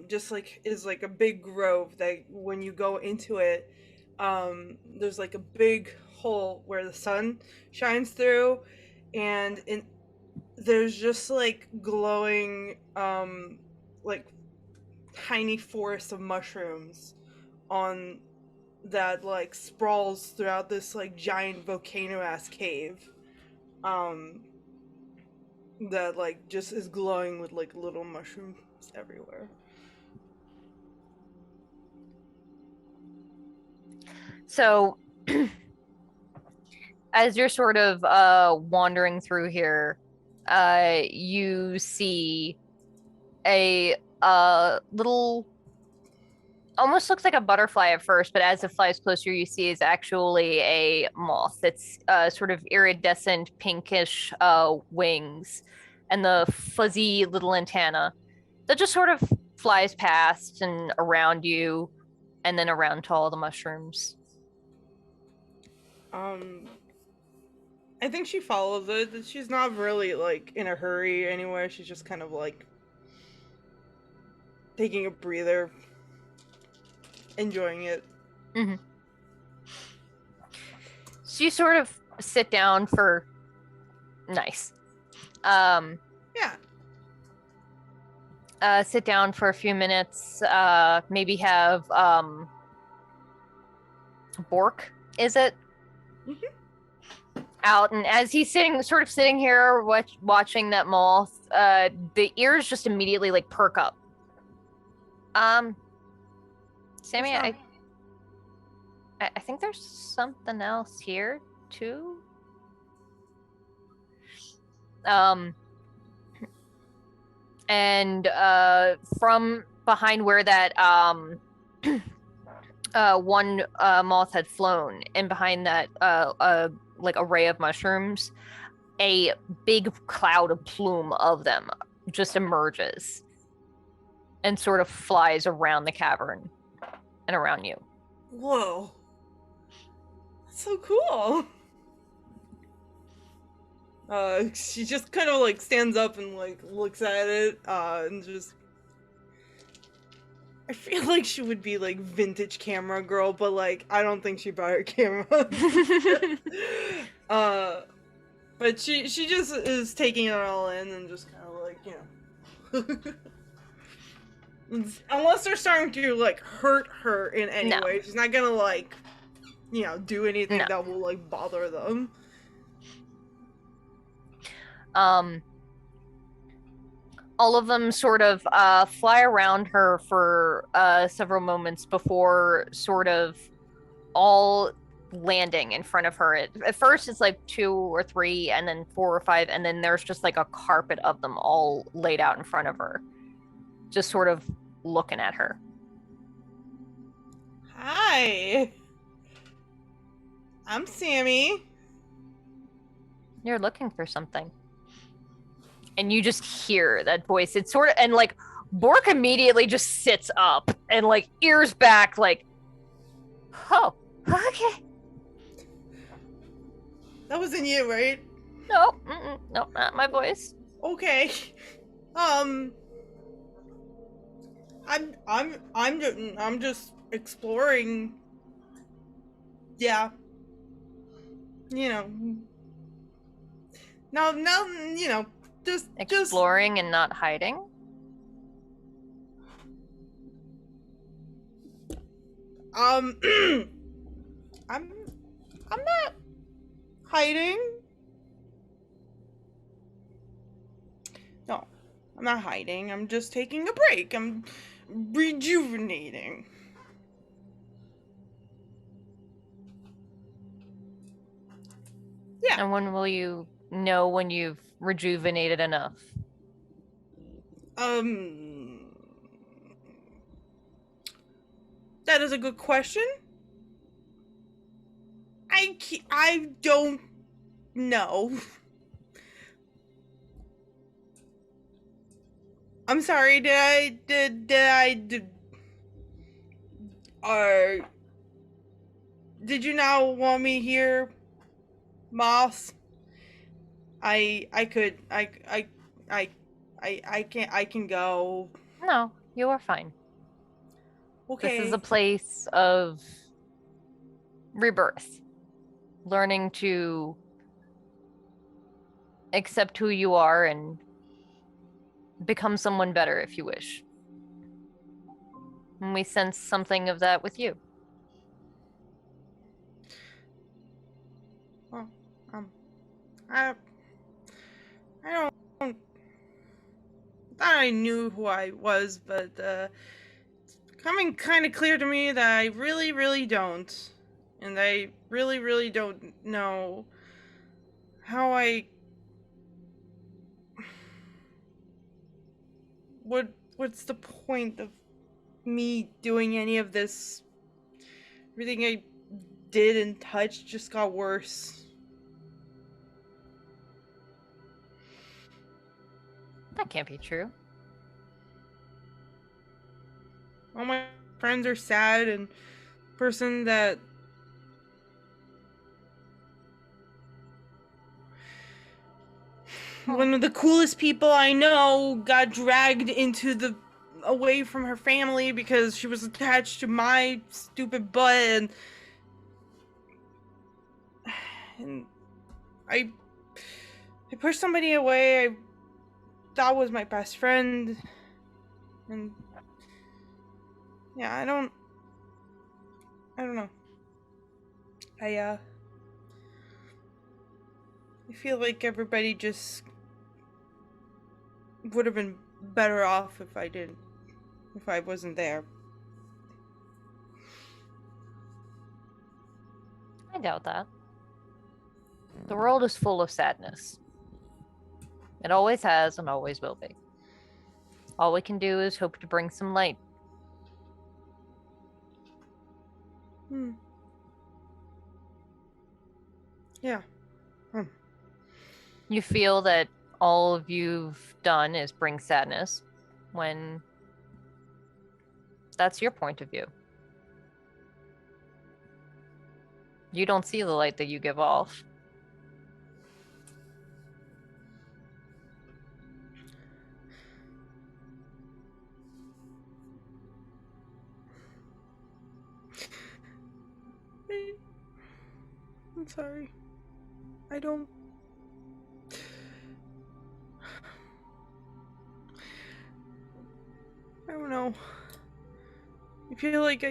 just like is like a big grove that when you go into it, there's like a big hole where the sun shines through, and there's just like glowing like tiny forests of mushrooms on that like sprawls throughout this like giant volcano ass cave, that like just is glowing with like little mushrooms everywhere. So, as you're sort of wandering through here, you see a little, almost looks like a butterfly at first, but as it flies closer, you see is actually a moth. It's sort of iridescent pinkish wings and the fuzzy little antenna that just sort of flies past and around you and then around to all the mushrooms. I think she follows it. She's not really like in a hurry anywhere. She's just kind of like taking a breather, enjoying it. Mm-hmm. So you sort of sit down for nice. Yeah. Sit down for a few minutes. Maybe have Bork, is it? Mhm. Out, and as he's sort of sitting here watching that moth, the ears just immediately like perk up. Sammy, I think there's something else here too. And from behind where that one moth had flown, and behind that like array of mushrooms, a big cloud of plume of them just emerges and sort of flies around the cavern and around you. Whoa. That's so cool. She just kind of like stands up and like looks at it, and just. I feel like she would be like vintage camera girl, but like I don't think she brought her camera. But she just is taking it all in and just kind of like, unless they're starting to like hurt her in any No. way, she's not gonna like, do anything No. that will like bother them. All of them sort of fly around her for several moments before sort of all landing in front of her. At first it's like 2 or 3, and then 4 or 5, and then there's just like a carpet of them all laid out in front of her, just sort of looking at her. Hi, I'm Sammy. You're looking for something. And you just hear that voice. It's sort of, and like Bork immediately just sits up and like ears back, like, oh, okay. That wasn't you, right? No, no, not my voice. Okay. I'm just exploring. Yeah. No, just Exploring and not hiding. I'm not hiding. No, I'm not hiding. I'm just taking a break. I'm rejuvenating. Yeah. And when will you know when you've rejuvenated enough? That is a good question. I don't know. I'm sorry, did you not want me here, Moss? I can go. No, you are fine. Okay. This is a place of rebirth. Learning to accept who you are and become someone better if you wish. And we sense something of that with you. Well, I don't thought I knew who I was, but it's becoming kind of clear to me that I really, really don't. And I really, really don't know how what's the point of me doing any of this? Everything I did and touched just got worse. That can't be true. All my friends are sad, and person that one of the coolest people I know got dragged away from her family because she was attached to my stupid butt, and I pushed somebody away I thought was my best friend, and yeah, I don't know. I feel like everybody just would have been better off if I wasn't there. I doubt that. The world is full of sadness. It always has and always will be. All we can do is hope to bring some light. Yeah. You feel that all of you've done is bring sadness when that's your point of view. You don't see the light that you give off. I'm sorry. I don't know. I feel like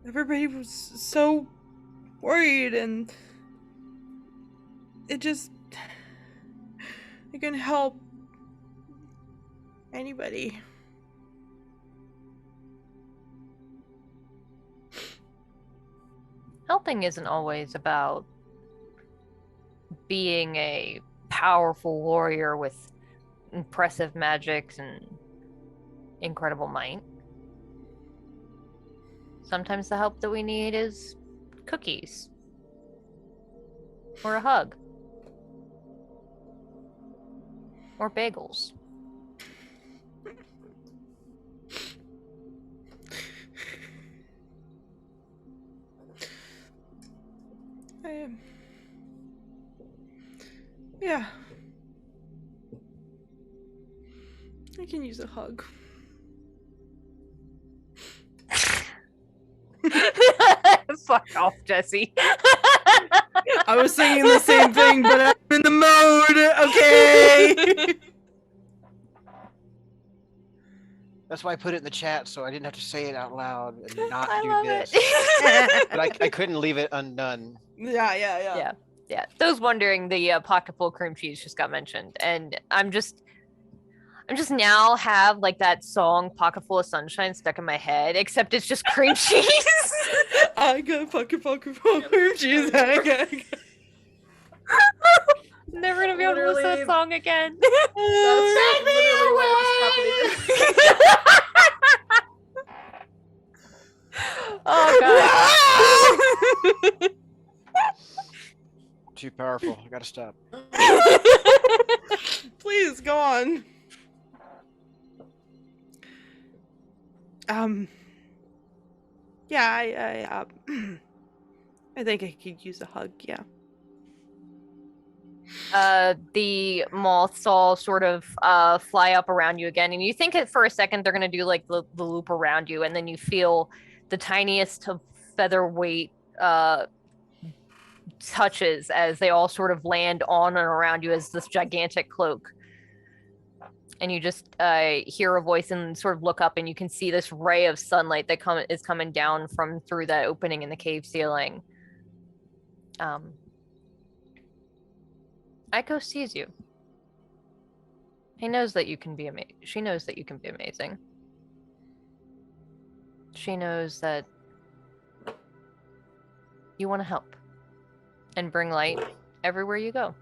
everybody was so worried, and it just, I couldn't help anybody. Helping isn't always about being a powerful warrior with impressive magics and incredible might. Sometimes the help that we need is cookies or a hug or bagels. Yeah. I can use a hug. Fuck off, Jesse. I was singing the same thing, but I'm in the mode, okay? That's why I put it in the chat, so I didn't have to say it out loud and not I do love this. it. But I couldn't leave it undone. Yeah. Yeah. Those wondering, the pocket full of cream cheese just got mentioned, and I'm just now have like that song "Pocket Full of Sunshine" stuck in my head, except it's just cream cheese. I got a pocket full of cream cheese. Never gonna be able to listen to that song again. That's literally what's happening. Oh god. Too powerful. I gotta stop. Please go on. Yeah, I think I could use a hug. Yeah. The moths all sort of fly up around you again, and you think it for a second they're gonna do like the loop around you, and then you feel the tiniest of featherweight touches as they all sort of land on and around you as this gigantic cloak. And you just hear a voice and sort of look up, and you can see this ray of sunlight that is coming down from through that opening in the cave ceiling. Aiko sees you. He knows that you can be amazing. She knows that you can be amazing. She knows that you want to help and bring light everywhere you go.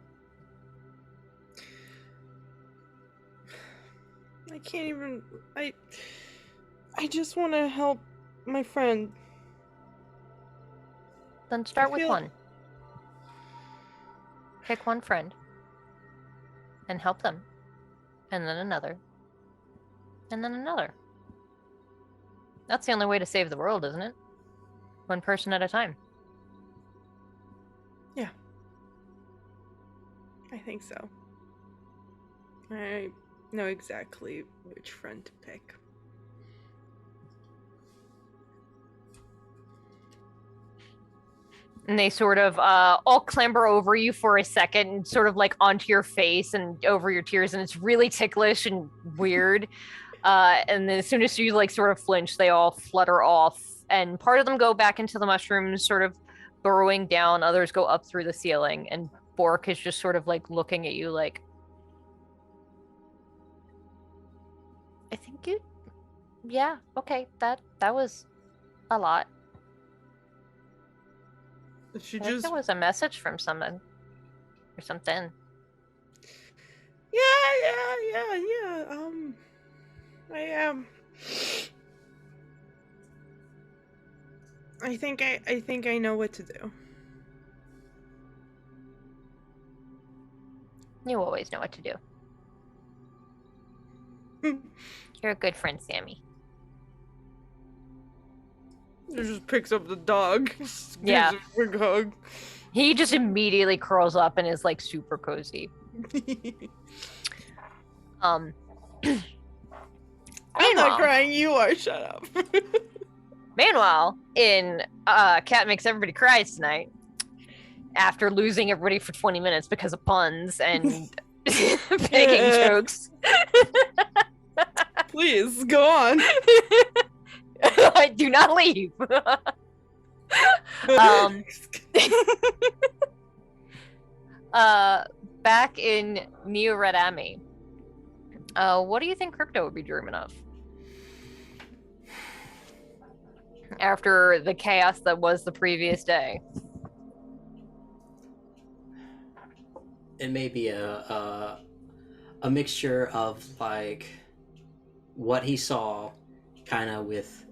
I can't even. I just want to help my friend. Then start with feel- one. Pick one friend and help them, and then another, and then another. That's the only way to save the world, isn't it? One person at a time. Yeah. I think so. I know exactly which friend to pick. And they sort of all clamber over you for a second and sort of like onto your face and over your tears, and it's really ticklish and weird. And then as soon as you like sort of flinch, they all flutter off, and part of them go back into the mushrooms, sort of burrowing down. Others go up through the ceiling, and Bork is just sort of like looking at you like, I think you, yeah, okay, that was a lot. She I think just there was a message from someone or something. Yeah. I think I know what to do. You always know what to do. You're a good friend, Sammy. He just picks up the dog. Just Yeah. gives it a big hug. He just immediately curls up and is like super cozy. I'm not Meanwhile- crying. You are. Shut up. Meanwhile, in Cat Makes Everybody Cry tonight, after losing everybody for 20 minutes because of puns and making jokes. Please go on. I do not leave. Back in Neo Red Ami, what do you think Crypto would be dreaming of? After the chaos that was the previous day. It may be a mixture of like what he saw, kind of with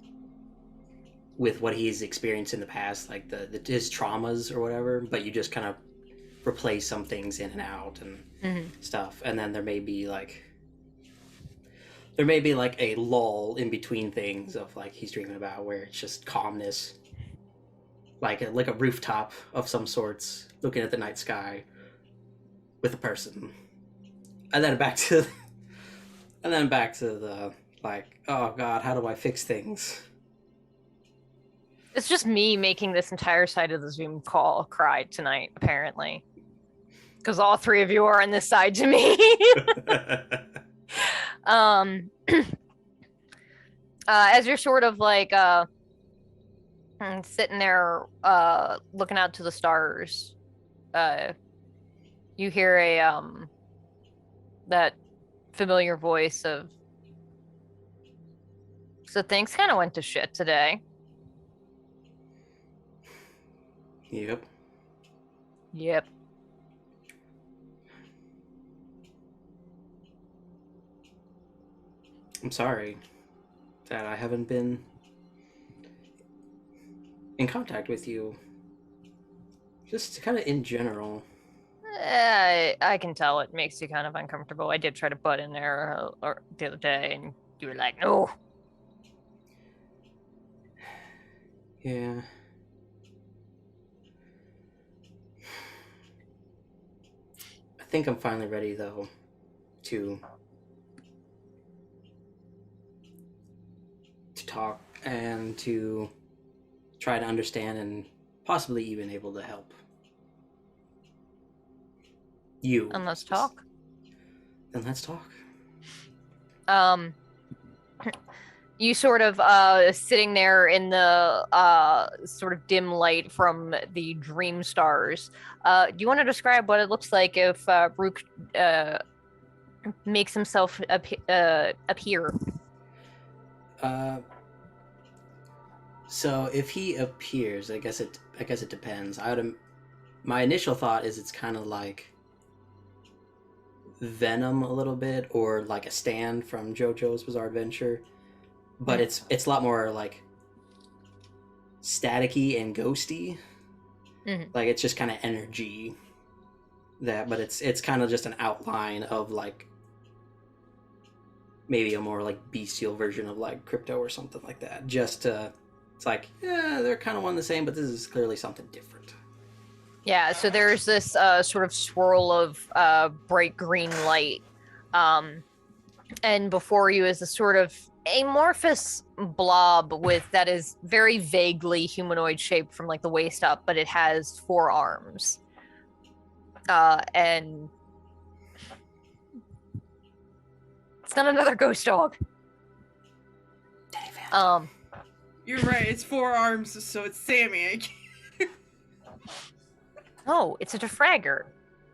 what he's experienced in the past, like his traumas or whatever. But you just kind of replace some things in and out and stuff, and then there may be like a lull in between things of like he's dreaming about where it's just calmness, like a rooftop of some sorts, looking at the night sky with a person, and then back to the like, oh god, how do I fix things? It's just me making this entire side of the Zoom call cry tonight, apparently. Because all three of you are on this side to me. As you're sort of like sitting there looking out to the stars, you hear a that familiar voice of, so things kind of went to shit today. Yep. I'm sorry that I haven't been in contact with you. Just kind of in general. I can tell it makes you kind of uncomfortable. I did try to butt in there the other day, and you were like, no. Yeah. I think I'm finally ready, though, to talk and to try to understand and possibly even able to help you. And let's talk. Then let's talk. You sort of sitting there in the sort of dim light from the dream stars. Do you want to describe what it looks like if Rook makes himself appear? So if he appears, I guess it depends. My initial thought is it's kind of like Venom a little bit, or like a Stand from JoJo's Bizarre Adventure, but it's a lot more like staticky and ghosty. Like it's just kind of energy but it's kind of just an outline of like maybe a more like bestial version of like Crypto or something like that. It's like, yeah, they're kind of one and the same, but this is clearly something different. Yeah, so there's this sort of swirl of bright green light. And before you is a sort of amorphous blob that is very vaguely humanoid shaped from like the waist up, but it has 4 arms. And it's not another ghost dog. David. You're right. It's 4 arms, so it's Sammy. Oh, it's a De-Fragger.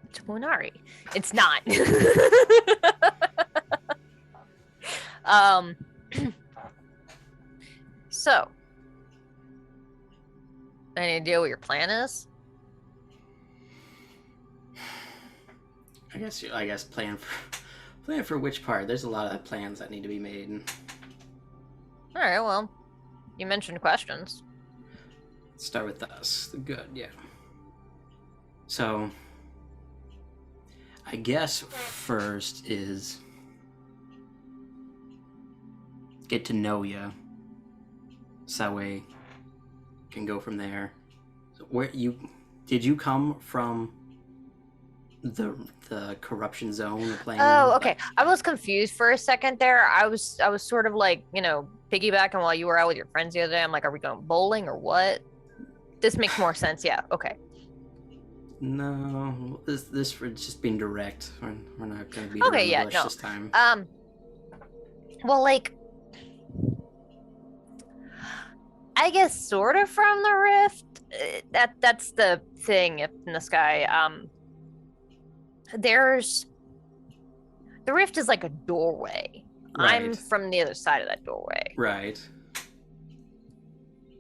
It's a Munari. It's not. So, any idea what your plan is? I guess plan for Plan for which part? There's a lot of plans that need to be made. All right, well, you mentioned questions. Let's start with us. The good, yeah. So, I guess first is get to know you. So that way can go from there. So did you come from the corruption zone, the plane? Oh, okay. I was confused for a second there. I was sort of like, piggybacking while you were out with your friends the other day. I'm like, are we going bowling or what? This makes more sense. Yeah. Okay. No, this we're just being direct. We're not going to be Okay. Yeah. No. this time. Well, like, I guess sort of from the rift. That's the thing in the sky. The rift is like a doorway. Right. I'm from the other side of that doorway. Right.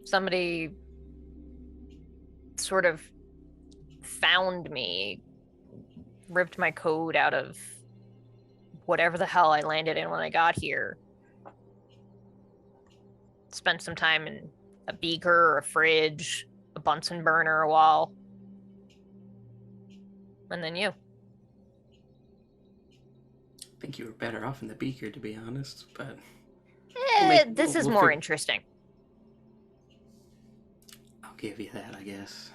Somebody sort of found me, ripped my code out of whatever the hell I landed in when I got here. Spent some time in a beaker or a fridge, a Bunsen burner a while. And then you. I think you were better off in the beaker, to be honest, but... This is more interesting. I'll give you that, I guess.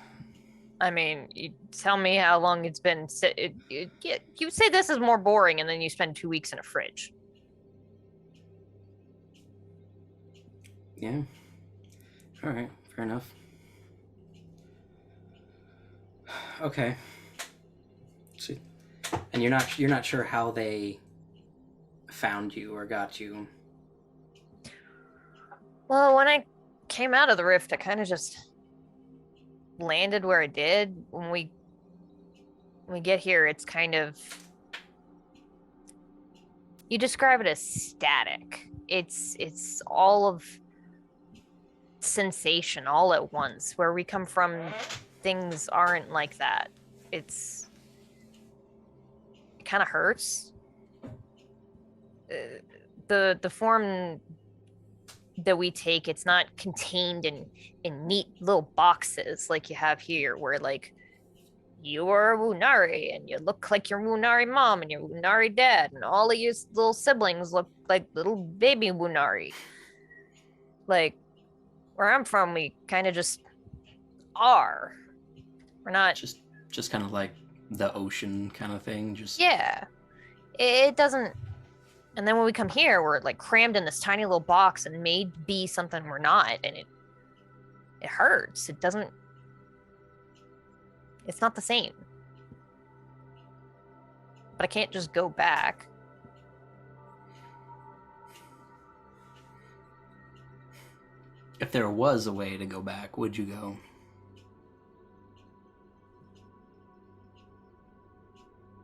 I mean, you tell me how long it's been... You say this is more boring, and then you spend 2 weeks in a fridge. Yeah. Alright, fair enough. Okay. See. And you're not sure how they found you or got you? Well, when I came out of the rift, I kind of just landed where I did. When we get here, it's kind of... You describe it as static. It's all of sensation all at once. Where we come from, things aren't like that. It kind of hurts. The form that we take, it's not contained in neat little boxes like you have here, where like you are a Wunari and you look like your Wunari mom and your Wunari dad, and all of your little siblings look like little baby Wunari. Like where I'm from, we kind of just are. We're not just kind of like the ocean kind of thing. Just yeah. It doesn't. And then when we come here, we're like crammed in this tiny little box and made to be something we're not, and it hurts. It doesn't. It's not the same. But I can't just go back. If there was a way to go back, would you go?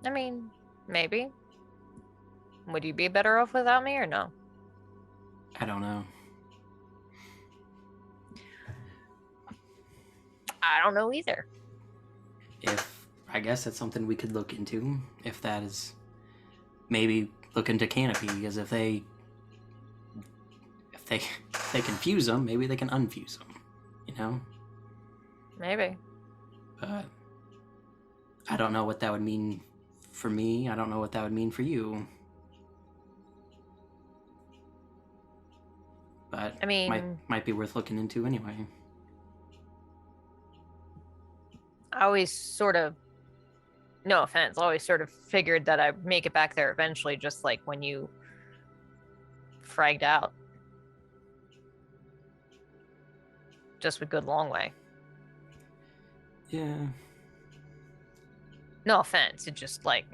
I mean, maybe. Would you be better off without me or no? I don't know. I don't know either. I guess that's something we could look into. If that is, maybe look into Canopy, because if they confuse them, maybe they can unfuse them. You know? Maybe. But I don't know what that would mean for me. I don't know what that would mean for you. But I mean, might be worth looking into anyway. I always sort of, no offense, always sort of figured that I'd make it back there eventually, just like when you fragged out. Just a good long way. Yeah. No offense, it's just like...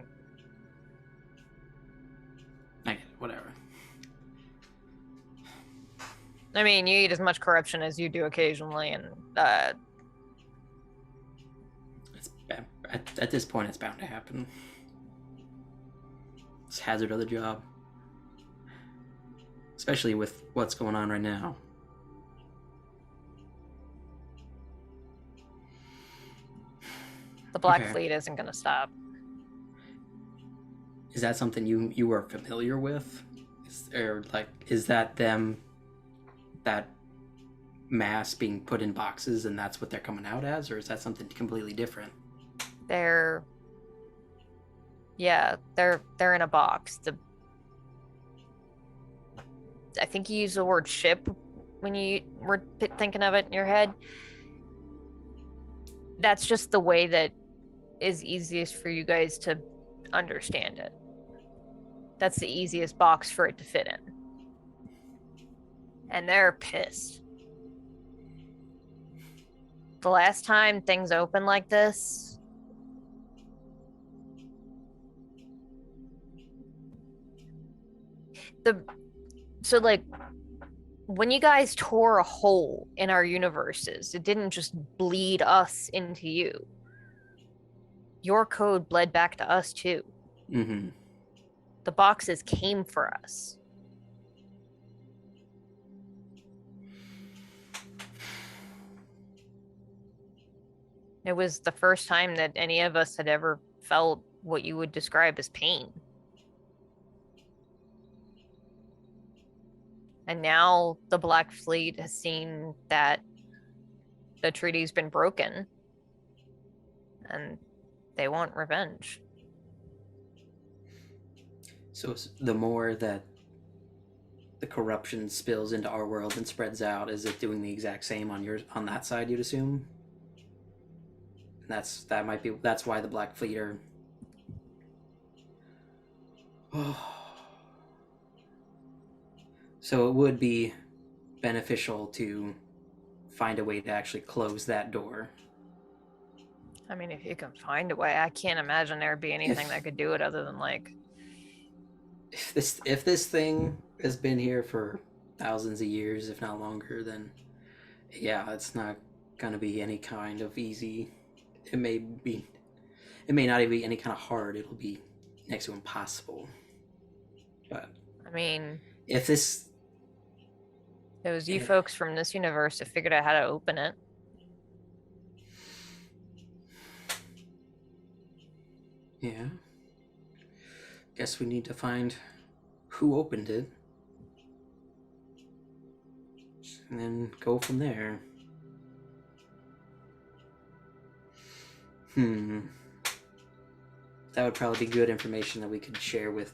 I get it, whatever. I mean, you eat as much corruption as you do occasionally, and It's at this point, it's bound to happen. It's hazard of the job, especially with what's going on right now. the Black Okay. Fleet isn't going to stop. Is that something you were familiar with? Is that them, that mass being put in boxes and that's what they're coming out as, or is that something completely different? They're in a box. I think you use the word ship when you were thinking of it in your head. That's just the way that is easiest for you guys to understand it. That's the easiest box for it to fit in. And they're pissed. The last time things opened like this, when you guys tore a hole in our universes, it didn't just bleed us into you. Your code bled back to us too. Mm-hmm. The boxes came for us. It was the first time that any of us had ever felt what you would describe as pain. And now the Black Fleet has seen that the treaty's been broken and they want revenge. So the more that the corruption spills into our world and spreads out, is it doing the exact same on that side, you'd assume? And that's why the Black Fleet are... Oh. So it would be beneficial to find a way to actually close that door. I mean, if you can find a way, I can't imagine there'd be anything that could do it other than like... If this thing has been here for thousands of years, if not longer, then yeah, it's not gonna be any kind of easy. It may not even be any kind of hard. It'll be next to impossible. But I mean, if this... It was you folks from this universe that figured out how to open it. Yeah. Guess we need to find who opened it. And then go from there. That would probably be good information that we could share with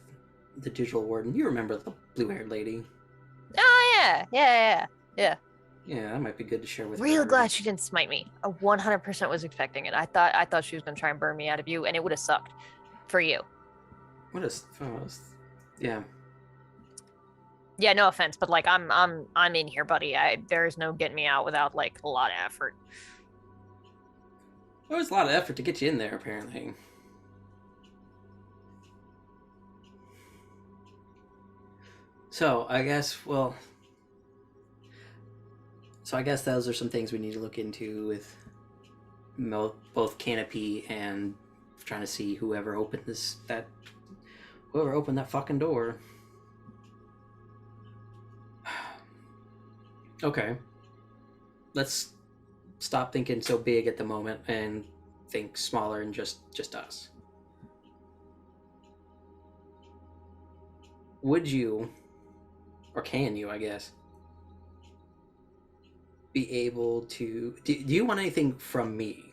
the digital warden. You remember the blue-haired lady? Oh, yeah. Yeah, that might be good to share with her. Real glad she didn't smite me. I 100% was expecting it. I thought she was going to try and burn me out of you, and it would have sucked for you. Yeah. Yeah, no offense, but like I'm in here, buddy. There's no getting me out without like a lot of effort. There was a lot of effort to get you in there, apparently. So, I guess those are some things we need to look into with both Canopy and trying to see whoever opened that fucking door. Okay. Let's stop thinking so big at the moment and think smaller and just us. Would you, or can you, I guess, be able to... Do you want anything from me?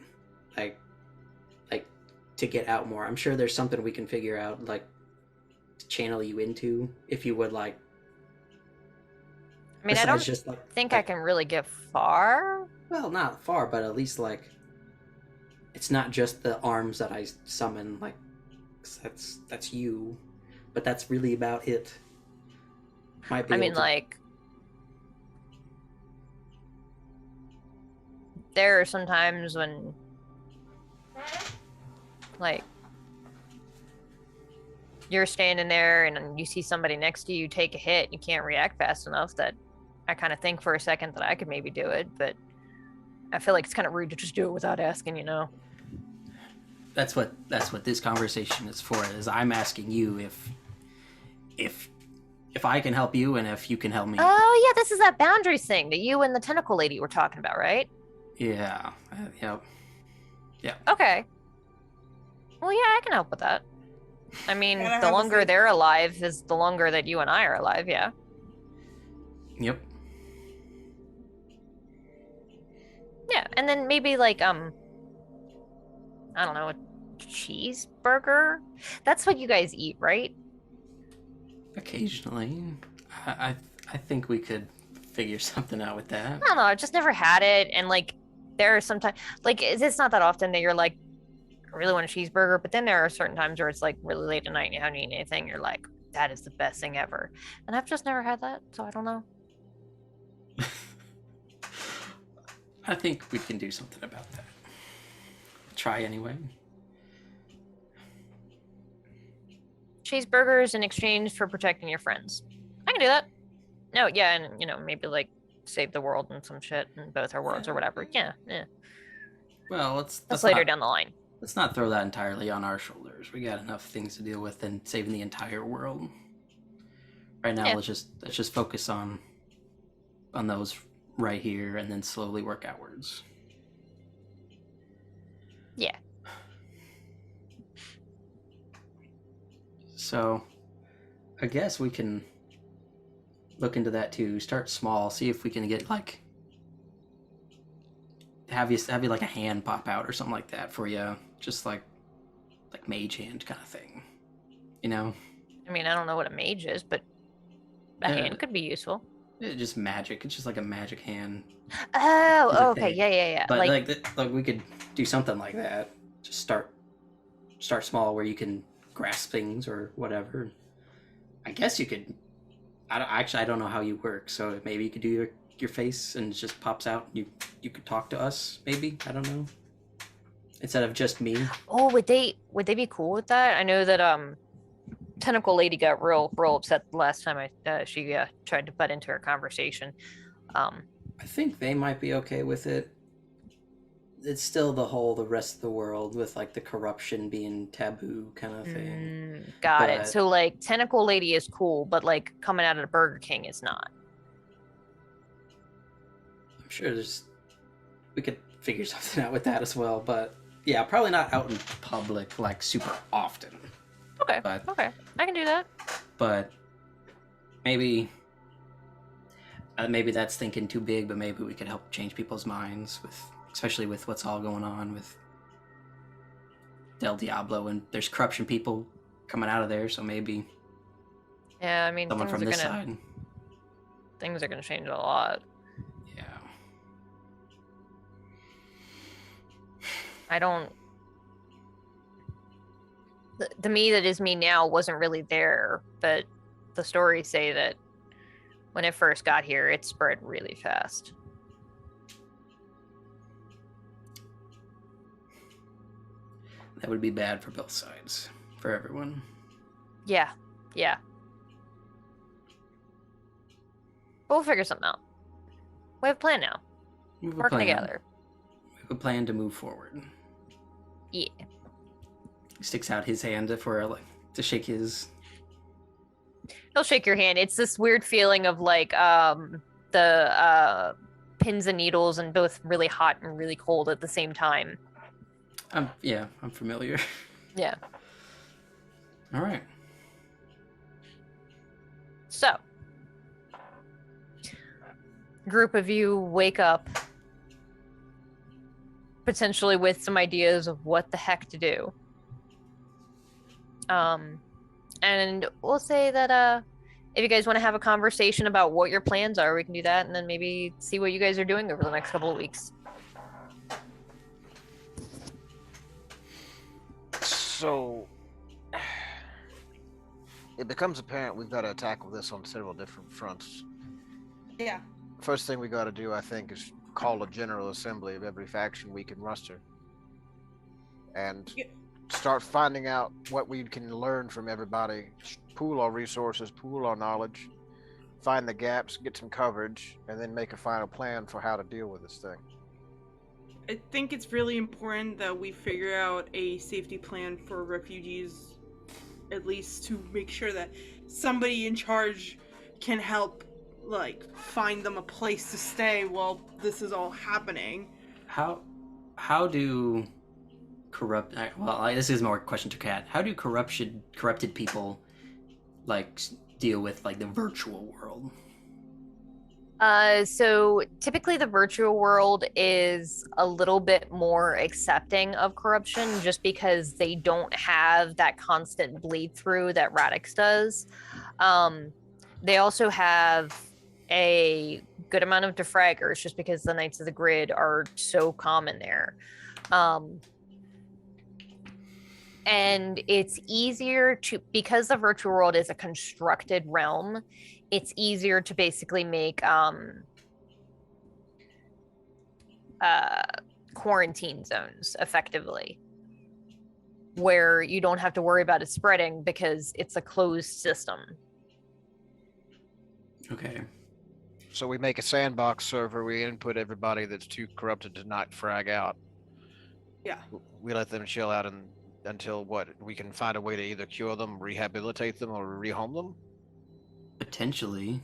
Like to get out more? I'm sure there's something we can figure out, like, to channel you into, if you would like. I mean, I don't think I can really get far. Well, not far, but at least, like, it's not just the arms that I summon, like, that's you, but that's really about it. I mean, like, there are some times when, like, you're standing there and you see somebody next to you take a hit, and you can't react fast enough, that I kind of think for a second that I could maybe do it, but I feel like it's kind of rude to just do it without asking, you know? That's what this conversation is for, is I'm asking you if I can help you and if you can help me. Oh, yeah, this is that boundaries thing that you and the tentacle lady were talking about, right? Yeah. Yep. Okay. Well, yeah, I can help with that. I mean, Gotta the have a longer safe- they're alive is the longer that you and I are alive, yeah. Yep. Yeah, and then maybe like I don't know, a cheeseburger? That's what you guys eat, right? Occasionally. I think we could figure something out with that. I don't know, I've just never had it, and like there are sometimes like it's not that often that you're like, I really want a cheeseburger, but then there are certain times where it's like really late at night and you haven't eaten anything, you're like, that is the best thing ever. And I've just never had that, so I don't know. I think we can do something about that. Try anyway. Cheeseburgers in exchange for protecting your friends. I can do that. No, yeah, and you know, maybe like save the world and some shit in both our worlds or whatever. Yeah. Well, That's later down the line. Let's not throw that entirely on our shoulders. We got enough things to deal with than saving the entire world. Right now, Yeah. let's just focus on those right here, and then slowly work outwards. Yeah. So, I guess we can look into that too. Start small. See if we can get like have you like a hand pop out or something like that for you, just like mage hand kind of thing. You know? I mean, I don't know what a mage is, but a hand could be useful. It's just magic. It's just like a magic hand. Oh, Like okay, that. yeah. But like we could do something like that. Just start small where you can grasp things or whatever. I guess you could. I don't know how you work, so maybe you could do your face and it just pops out. You could talk to us, maybe. I don't know. Instead of just me. Oh, would they be cool with that? I know that Tentacle Lady got real upset the last time she tried to butt into her conversation. I think they might be okay with it. It's still the rest of the world with like the corruption being taboo kind of thing. Got it. But- So like Tentacle Lady is cool, but like coming out of the Burger King is not. I'm sure we could figure something out with that as well, but yeah, probably not out in public like super often. Okay. But- Okay. I can do that. But maybe that's thinking too big, but maybe we could help change people's minds especially with what's all going on with Del Diablo, and there's corruption people coming out of there, so maybe Yeah, I mean someone things from are this gonna side. things are gonna change a lot. Yeah. I don't. The me that is me now wasn't really there, but the stories say that when it first got here, it spread really fast. That would be bad for both sides, for everyone. Yeah. But we'll figure something out. We have a plan now. We have a Working plan. together. We have a plan to move forward. Yeah. He sticks out his hand to shake his. He'll shake your hand. It's this weird feeling of like the pins and needles and both really hot and really cold at the same time. I'm familiar. Yeah. All right. So, group of you wake up potentially with some ideas of what the heck to do. And we'll say that if you guys want to have a conversation about what your plans are, we can do that, and then maybe see what you guys are doing over the next couple of weeks. So it becomes apparent we've got to tackle this on several different fronts. Yeah. First thing we got to do, I think, is call a general assembly of every faction we can muster and Yeah. start finding out what we can learn from everybody, pool our resources, pool our knowledge, find the gaps, get some coverage, and then make a final plan for how to deal with this thing. I think it's really important that we figure out a safety plan for refugees, at least to make sure that somebody in charge can help, like, find them a place to stay while this is all happening. How do this is more a question to Kat. How do corrupted people like deal with like the virtual world? So typically the virtual world is a little bit more accepting of corruption just because they don't have that constant bleed through that Radix does. They also have a good amount of De-Fraggers just because the Knights of the Grid are so common there. And it's easier to, because the virtual world is a constructed realm, it's easier to basically make quarantine zones effectively, where you don't have to worry about it spreading because it's a closed system. Okay. So we make a sandbox server, we input everybody that's too corrupted to not frag out. Yeah. We let them chill out until what? We can find a way to either cure them, rehabilitate them, or rehome them? Potentially.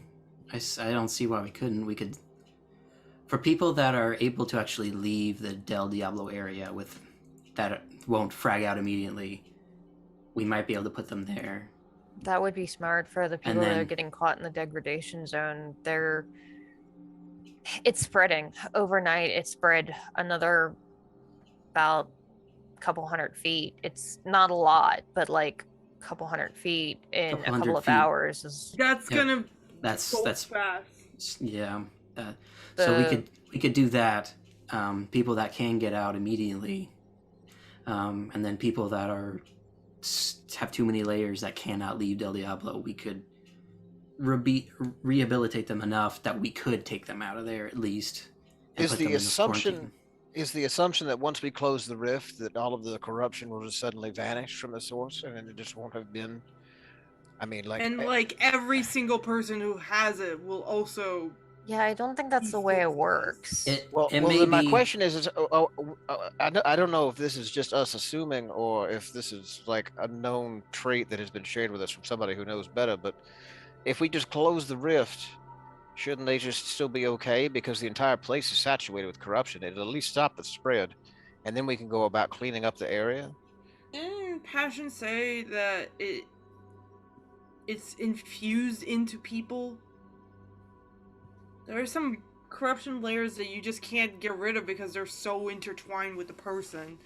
I don't see why we couldn't. We could, for people that are able to actually leave the Del Diablo area with that won't frag out immediately, we might be able to put them there. That would be smart for the people And that are then- getting caught in the degradation zone. It's spreading overnight. It spread another about a couple 100 feet. It's not a lot, but like a couple 100 feet in Couple a couple hundred of feet. hours is That's Yep. gonna That's go that's fast. yeah. So The- we could do that. People that can get out immediately, and then people that have too many layers that cannot leave Del Diablo, we could rehabilitate them enough that we could take them out of there at least. And Is put the them in assumption quarantine. is the assumption that once we close the rift, that all of the corruption will just suddenly vanish from the source, and then it just won't have been? I mean, like, And like every single person who has it will also. Yeah, I don't think that's the way it works. It well, may then my be- question is I don't know if this is just us assuming, or if this is like a known trait that has been shared with us from somebody who knows better. But if we just close the rift, shouldn't they just still be okay? Because the entire place is saturated with corruption. It'll at least stop the spread, and then we can go about cleaning up the area. Didn't Passion say that it's infused into people? There are some corruption layers that you just can't get rid of because they're so intertwined with the person.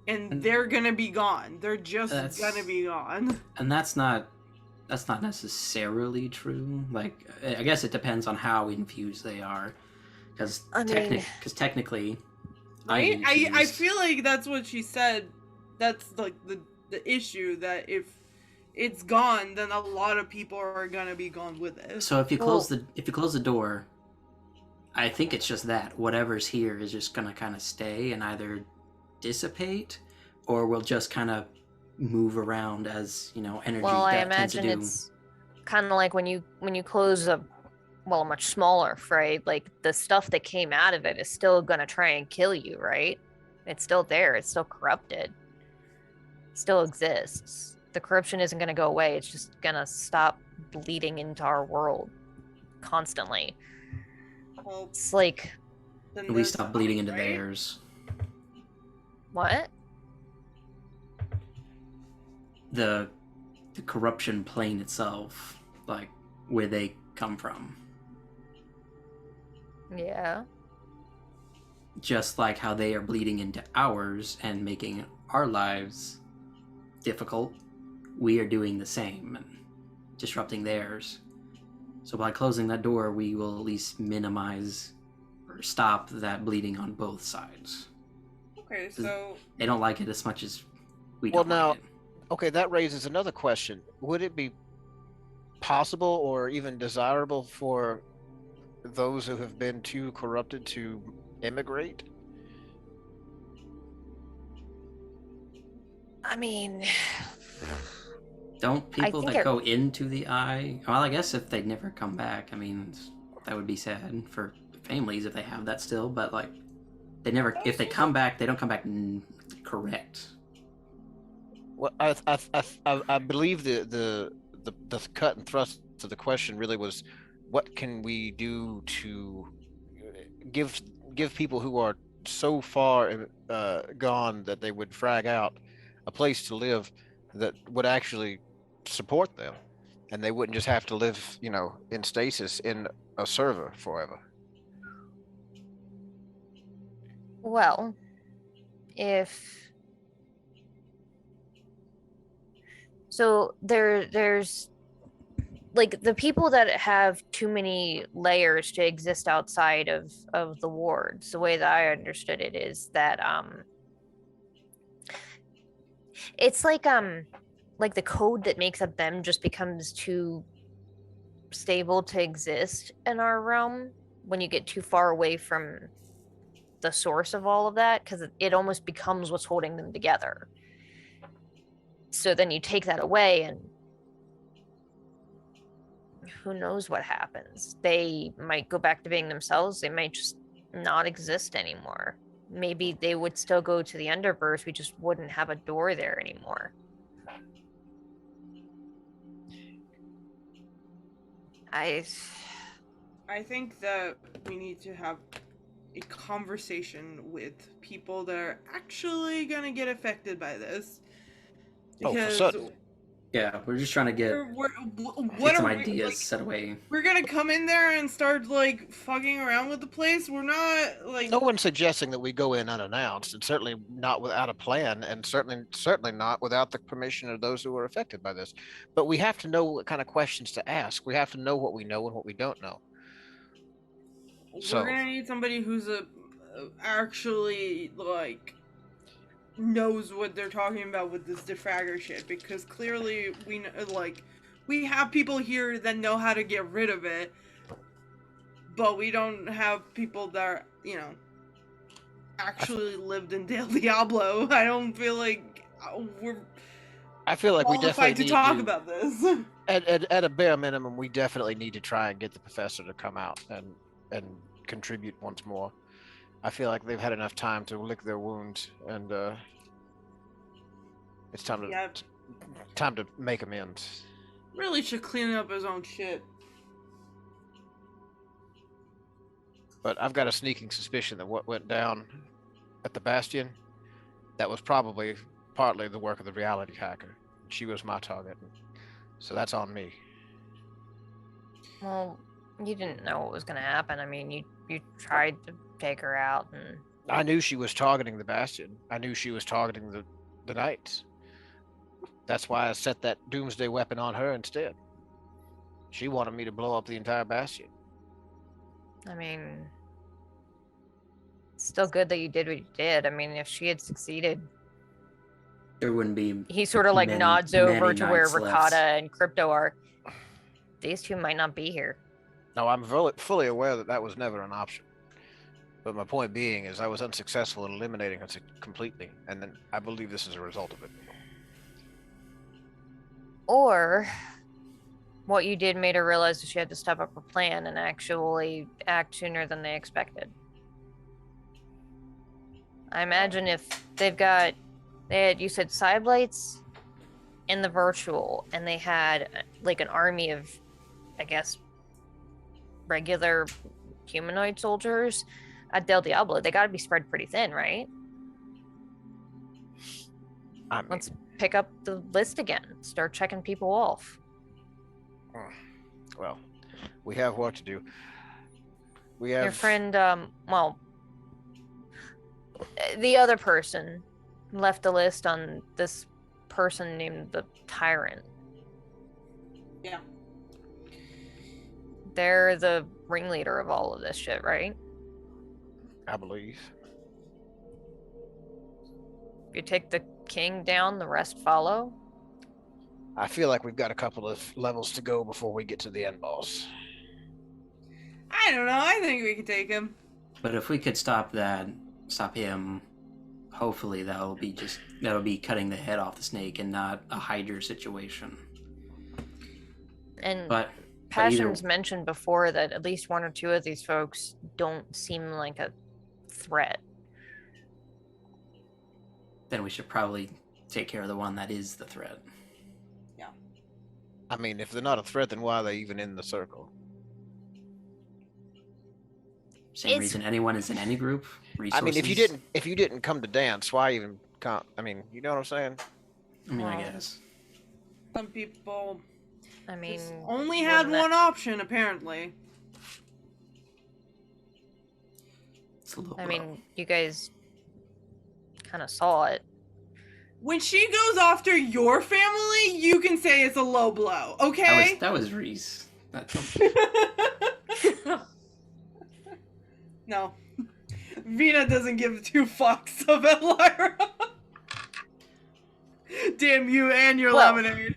And they're gonna be gone. They're just gonna be gone. And that's not necessarily true. Like, I guess it depends on how infused they are, because technically, Right? I infused. feel like that's what she said. That's like the issue, that if it's gone, then a lot of people are gonna be gone with it. So if you close the door, I think it's just that whatever's here is just gonna kind of stay and either dissipate, or will just kind of move around as energy. Well, I tends to imagine do. it's kind of like when you close a much smaller fray, like the stuff that came out of it is still gonna try and kill you, right? It's still there. It's still corrupted. It still exists. The corruption isn't gonna go away. It's just gonna stop bleeding into our world constantly. Well, It's like then We there's stop bleeding into right? theirs. what? The corruption plane itself, like where they come from. Yeah. Just like how they are bleeding into ours and making our lives difficult, we are doing the same and disrupting theirs. So by closing that door, we will at least minimize or stop that bleeding on both sides. Okay, so They don't like it as much as we Well, don't now- like it. Okay, that raises another question. Would it be possible or even desirable for those who have been too corrupted to immigrate? I mean, Don't people think that it- go into the eye? Well, I guess if they never come back, I mean, that would be sad for families if they have that still. But like, they never. If they come back, they don't come back correct. Well, I believe the cut and thrust of the question really was, what can we do to give people who are so far gone that they would frag out a place to live that would actually support them, and they wouldn't just have to live, in stasis in a server forever. Well, if so, there's like the people that have too many layers to exist outside of the wards. The way that I understood it is that it's like the code that makes up them just becomes too stable to exist in our realm when you get too far away from the source of all of that, because it almost becomes what's holding them together. So then you take that away and who knows what happens. They might go back to being themselves. They might just not exist anymore. Maybe they would still go to the Underverse. We just wouldn't have a door there anymore. I think that we need to have a conversation with people that are actually gonna get affected by this. Because for certain. Yeah, we're just trying to get some ideas set away. We're gonna come in there and start like fucking around with the place. We're not like. No one's suggesting that we go in unannounced, and certainly not without a plan, and certainly not without the permission of those who are affected by this. But we have to know what kind of questions to ask. We have to know what we know and what we don't know. We're gonna need somebody who's actually like knows what they're talking about with this De-Fragger shit, because clearly we have people here that know how to get rid of it, but we don't have people that actually lived in Del Diablo. I don't feel like I feel like we definitely need to talk about this. At a bare minimum, we definitely need to try and get the professor to come out and contribute once more. I feel like they've had enough time to lick their wounds, and it's time to make amends. Really should clean up his own shit. But I've got a sneaking suspicion that what went down at the Bastion, that was probably partly the work of the reality hacker. She was my target, so that's on me. Well, you didn't know what was going to happen. I mean, you tried to take her out, and I knew she was targeting the Bastion. I knew she was targeting the Knights. That's why I set that doomsday weapon on her instead. She wanted me to blow up the entire Bastion. I mean, it's still good that you did what you did. I mean, if she had succeeded, there wouldn't be. He sort of like nods over to where Ricotta left. and Crypto are. These two might not be here. No, I'm fully aware that was never an option. But my point being is I was unsuccessful in eliminating her completely, and then I believe this is a result of it. Or what you did made her realize that she had to step up her plan and actually act sooner than they expected. I imagine if they had, you said side lights in the virtual, and they had like an army of, I guess, regular humanoid soldiers at Del Diablo. They got to be spread pretty thin, right? Let's pick up the list again. Start checking people off. Well, we have work to do. We have your friend. The other person left a list on this person named the Tyrant. Yeah. They're the ringleader of all of this shit, right? I believe. If you take the king down, the rest follow? I feel like we've got a couple of levels to go before we get to the end boss. I don't know. I think we could take him. But if we could stop him, hopefully that'll be cutting the head off the snake and not a Hydra situation. And Passion's mentioned before that at least one or two of these folks don't seem like a threat. Then we should probably take care of the one that is the threat. Yeah. I mean, if they're not a threat, then why are they even in the circle? Same It's- reason anyone is in any group. I Resources. mean, if you didn't come to dance, why even come? I mean, you know what I'm saying? I mean, I Well, guess. Some people I mean, just only more had than that- one option, apparently. It's a little. I mean, you guys kind of saw it. When she goes after your family, you can say it's a low blow, okay? that was Reese. No. Vinna doesn't give two fucks about Lyra. Damn you and your Well, lemonade.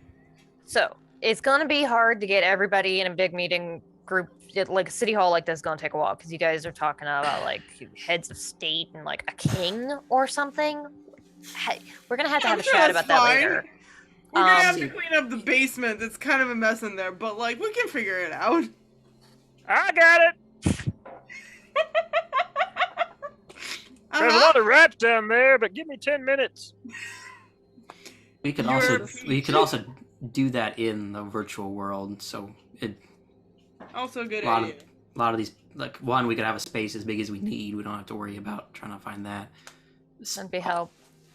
So it's gonna be hard to get everybody in a big meeting group. Like a city hall like this is gonna take a while because you guys are talking about like heads of state and like a king or something. Hey, we're gonna have to have I'm a sure chat that's about that fine. later. We're gonna have Um, to clean up the basement. It's kind of a mess in there, but like we can figure it out. I got it. There's a Uh-huh. lot of rats down there, but give me 10 minutes. We could You're also do that in the virtual world. So Also a good a lot idea. of these, like, one, we could have a space as big as we need. We don't have to worry about trying to find that. That'd be help.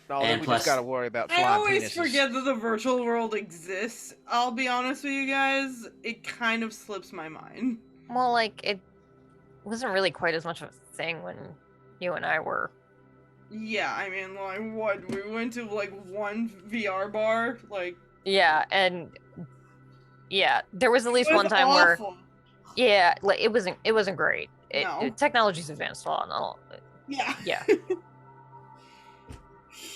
No, then And we plus- just gotta worry about I flying always penises. forget that the virtual world exists. I'll be honest with you guys. It kind of slips my mind. Well, like it wasn't really quite as much of a thing when you and I were. Yeah, I mean, like, what? We went to, like, one VR bar? Like, Yeah, and yeah, there was at least it was one time where awful. yeah, like it wasn't great. No. Technology's advanced a lot. And all. Yeah. Yeah.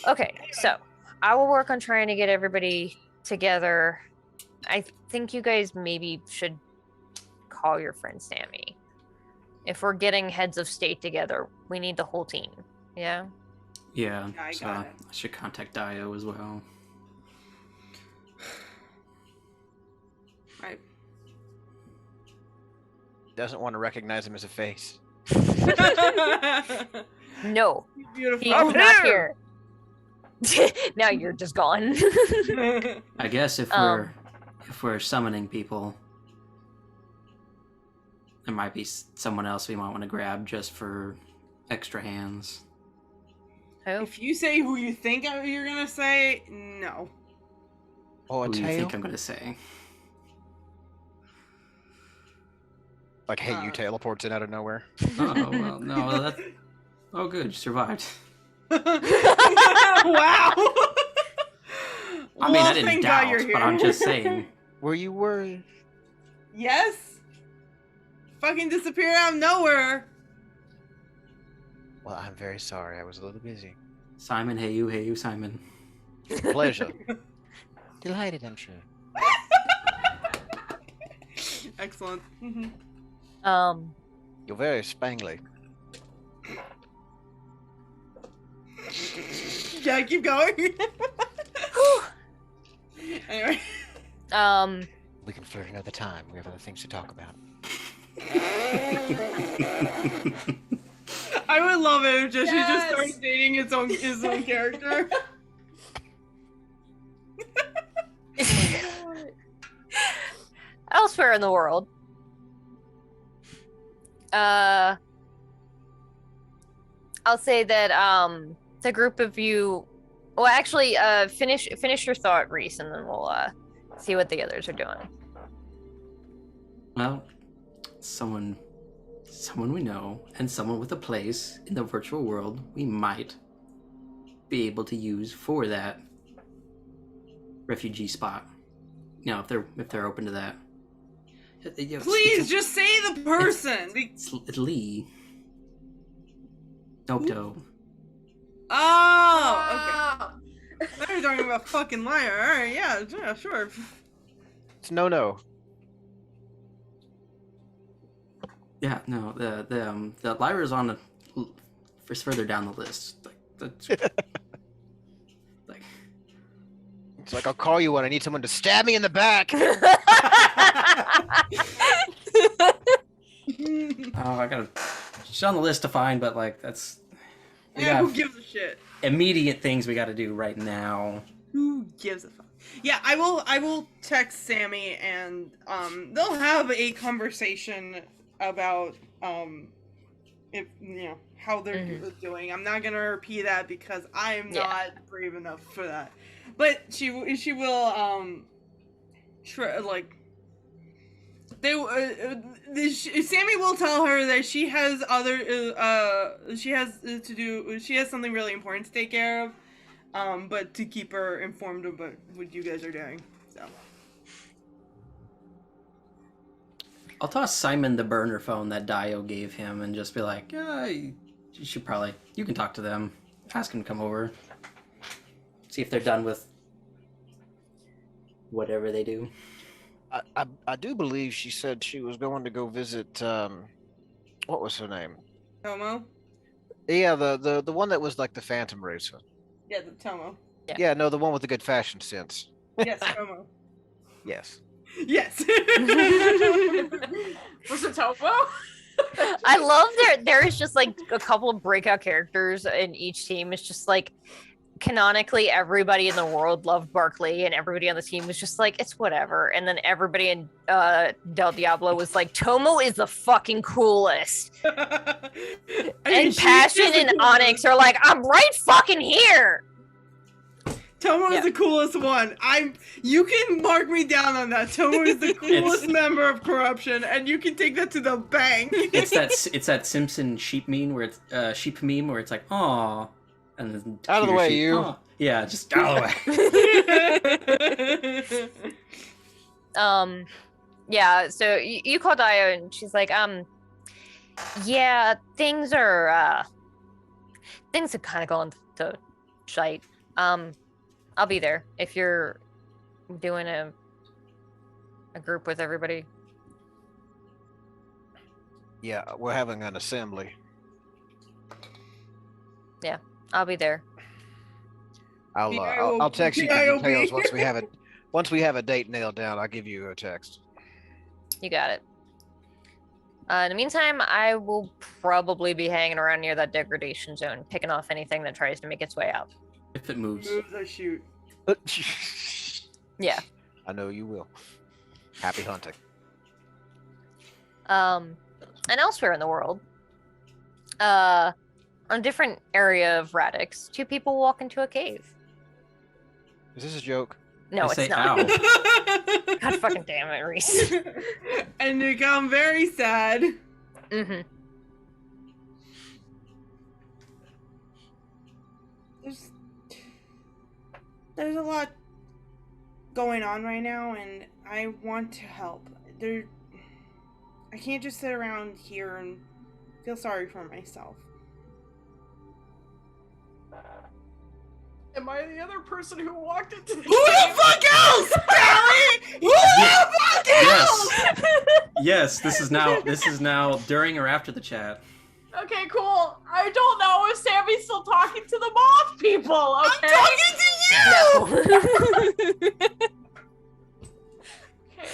Okay, so I will work on trying to get everybody together. I think you guys maybe should call your friend Sammy. If we're getting heads of state together, we need the whole team. Yeah. Yeah, I so got it. I should contact Daiyo as well. Right. Doesn't want to recognize him as a face. No, Beautiful. he's I'm not here. here. Now you're just gone. I guess if Um, we're summoning people, there might be someone else we might want to grab just for extra hands. Who? If you say who you think you're gonna say, no. Oh, a Who do you tail? think I'm gonna say? Like, hey, you teleports in out of nowhere. Oh well, no, that. Oh, good, you survived. Wow. I mean, I didn't thank God doubt, you're but I'm here. just saying. Were you worried? Yes. Fucking disappear out of nowhere. Well, I'm very sorry. I was a little busy. Simon, hey you, Simon. Pleasure. Delighted, I'm sure. Excellent. Mhm. You're very spangly. Yeah, keep going. Anyway. We can flirt another time. We have other things to talk about. I would love it if just she just Yes. started dating his own character. Elsewhere in the world. I'll say that the group of you. Well, actually, finish your thought, Reese, and then we'll see what the others are doing. Well, someone we know, and someone with a place in the virtual world we might be able to use for that refugee spot. You know, if they're open to that. Please, just say the person. It's Lee. Nope. Oh, okay. Wow. Now you're talking about fucking liar. All right, yeah, sure. It's no. Yeah, no, the Lyra's on the further down the list. Like that's like It's like, I'll call you when I need someone to stab me in the back. oh, I gotta. She's on the list to find, but like that's we Yeah, who got gives a shit? immediate things we got to do right now. Who gives a fuck? Yeah, I will text Sammy and they'll have a conversation about if how they're doing. I'm not gonna repeat that because I am not brave enough for that. But she will Sammy will tell her that she has she has something really important to take care of, but to keep her informed about what you guys are doing. So I'll toss Simon the burner phone that Daiyo gave him and just be like, you can talk to them. Ask them to come over. See if they're done with whatever they do. I do believe she said she was going to go visit, what was her name? Tomo? Yeah, the one that was like the Phantom Racer. Yeah, the Tomo. Yeah, no, the one with the good fashion sense. Yes, Tomo. Yes. Yes. Was it Tomo? I love there is just like a couple of breakout characters in each team. It's just like canonically everybody in the world loved Barkley and everybody on the team was just like, it's whatever. And then everybody in Del Diablo was like, Tomo is the fucking coolest. And Passion and Onyx are like, I'm right fucking here. Tomo is the coolest one. You can mark me down on that. Tomo is the coolest member of Corruption, and you can take that to the bank. It's that Simpson sheep meme where it's like, aw, and then out of the way, you. Aw. Yeah, just out of the way. Yeah. So you call Daiyo, and she's like, yeah, things are kind of going to shite. I'll be there if you're doing a group with everybody. Yeah, we're having an assembly. Yeah, I'll be there. I'll text you the details once we have a date nailed down. I'll give you a text. You got it. In the meantime, I will probably be hanging around near that degradation zone, picking off anything that tries to make its way out. If it moves. Moves or shoot. Yeah. I know you will. Happy hunting. And elsewhere in the world, on a different area of Radix, two people walk into a cave. Is this a joke? No, it's not. God fucking damn it, Reese. And they become very sad. Mm-hmm. There's a lot going on right now, and I want to help. I can't just sit around here and feel sorry for myself. Am I the other person who walked into the Who the fuck else, Callie? Who the fuck else? Yes, this is now during or after the chat. Okay, cool. I don't know if Sammy's still talking to the moth people, okay? I'm talking to you! Okay.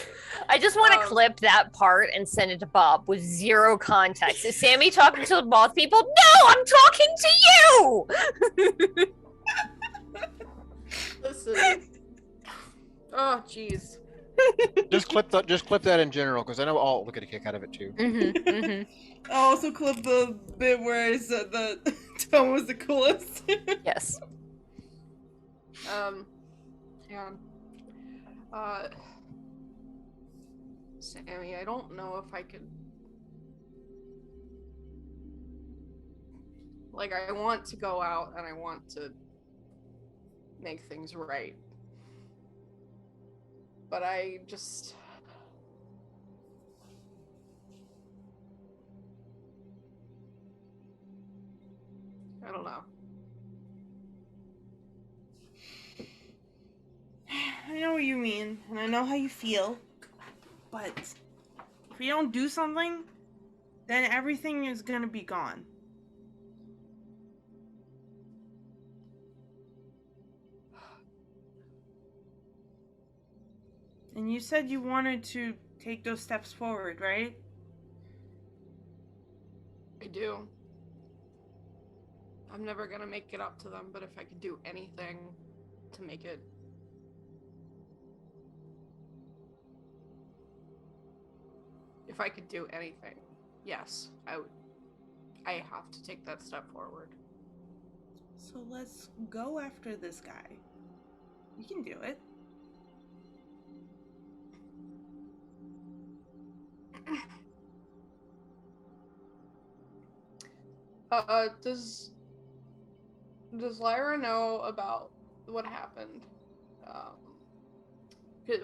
I just want to clip that part and send it to Bob with zero context. Is Sammy talking to the moth people? No, I'm talking to you! Listen. Oh, jeez. Just clip that in general, because I know I'll get a kick out of it too. Mm-hmm, mm-hmm. I'll also clip the bit where I said that Tom was the coolest. Yes. Hang on. Sammy, I don't know if I could... Like, I want to go out and I want to make things right. But I just... I don't know. I know what you mean, and I know how you feel, but if we don't do something, then everything is gonna be gone. And you said you wanted to take those steps forward, right? I do. I'm never gonna make it up to them, but if I could do anything to make it... If I could do anything, yes, I I have to take that step forward. So let's go after this guy. We can do it. Does Lyra know about what happened?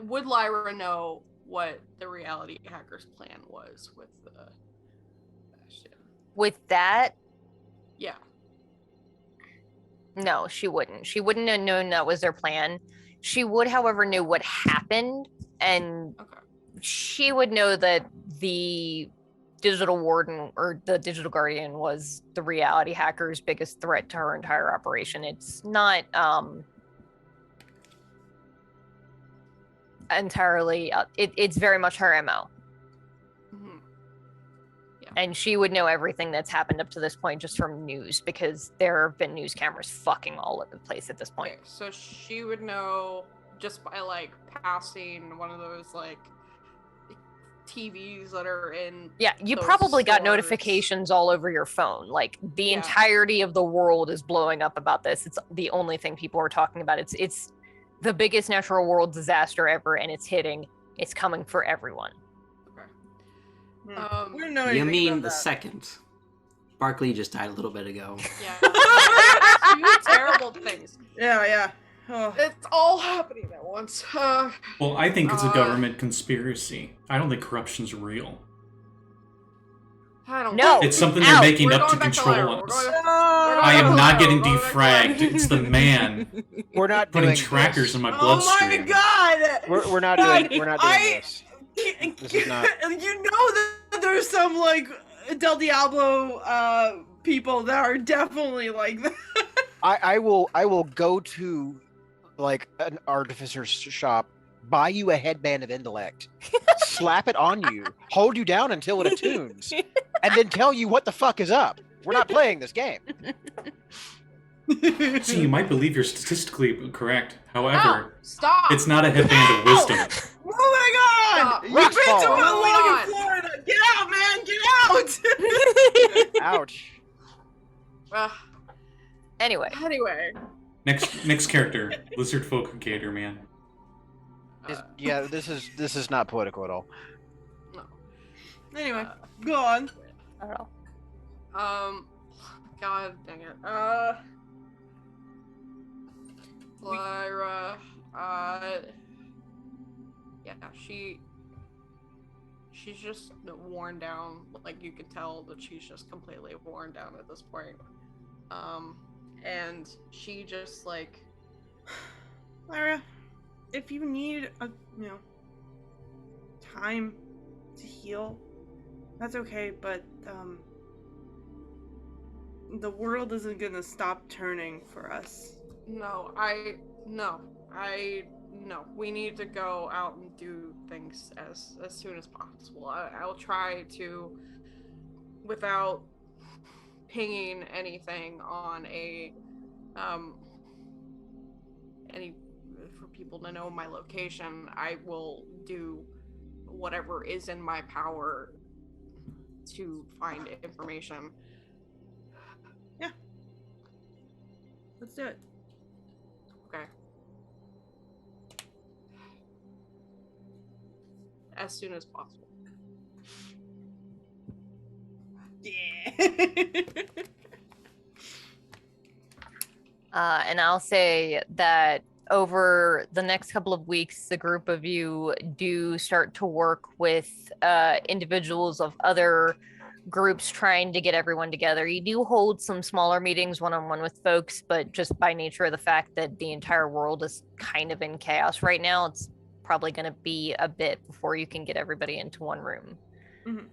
Would Lyra know what the reality hacker's plan was with the Bastion? With that, Yeah. no, she wouldn't. She wouldn't have known that was their plan. She would, however, know what happened, and Okay. she would know that the digital warden or the digital guardian was the reality hacker's biggest threat to her entire operation. It's not entirely it's very much her MO. Mhm. And she would know everything that's happened up to this point just from news, because there have been news cameras fucking all over the place at this point. Okay, so she would know just by like passing one of those like TVs that are in. Yeah, you those probably got stores. notifications all over your phone. Like the Yeah. entirety of the world is blowing up about this. It's the only thing people are talking about. It's the biggest natural world disaster ever, and it's hitting. It's coming for everyone. Okay. We Um, don't know You anything mean about the that. second? Barkley just died a little bit ago. yeah. Two terrible things. Yeah. Oh. It's all happening at once. Well, I think it's a Uh, government conspiracy. I don't think corruption's real. I don't No. know. It's something Ow, they're making We're up to going back to control Lyra. We're us. going- I am not getting We're going back to defragged. It's the man We're not putting doing trackers this. in my Oh my bloodstream. god! We're not doing this. This is not- You know that there's some like Del Diablo people that are definitely like that. I will go to like an artificer's shop, buy you a headband of intellect, slap it on you, hold you down until it attunes, and then tell you what the fuck is up. We're not playing this game. So you might believe you're statistically correct. However, No, stop. it's not a headband of wisdom. Oh my god! Stop. You've Rock been fall. too Hold long on. in Florida! Get out, man! Get out! Ouch. Anyway, Anyway. Next character, Lizard Folk Gator Man. Yeah, this is not political at all. Anyway, go on. I don't know. God dang it. Lyra, yeah, she's just worn down. Like, you can tell that she's just completely worn down at this point. And she just like, Lyra, if you need time to heal, that's okay, but the world isn't gonna stop turning for us. no, we need to go out and do things as soon as possible. I'll try to, without pinging anything on for people to know my location, I will do whatever is in my power to find information. Let's do it. Okay. As soon as possible. Yeah. And I'll say that over the next couple of weeks, the group of you do start to work with individuals of other groups trying to get everyone together. You do hold some smaller meetings one-on-one with folks, but just by nature of the fact that the entire world is kind of in chaos right now, it's probably going to be a bit before you can get everybody into one room. Mhm.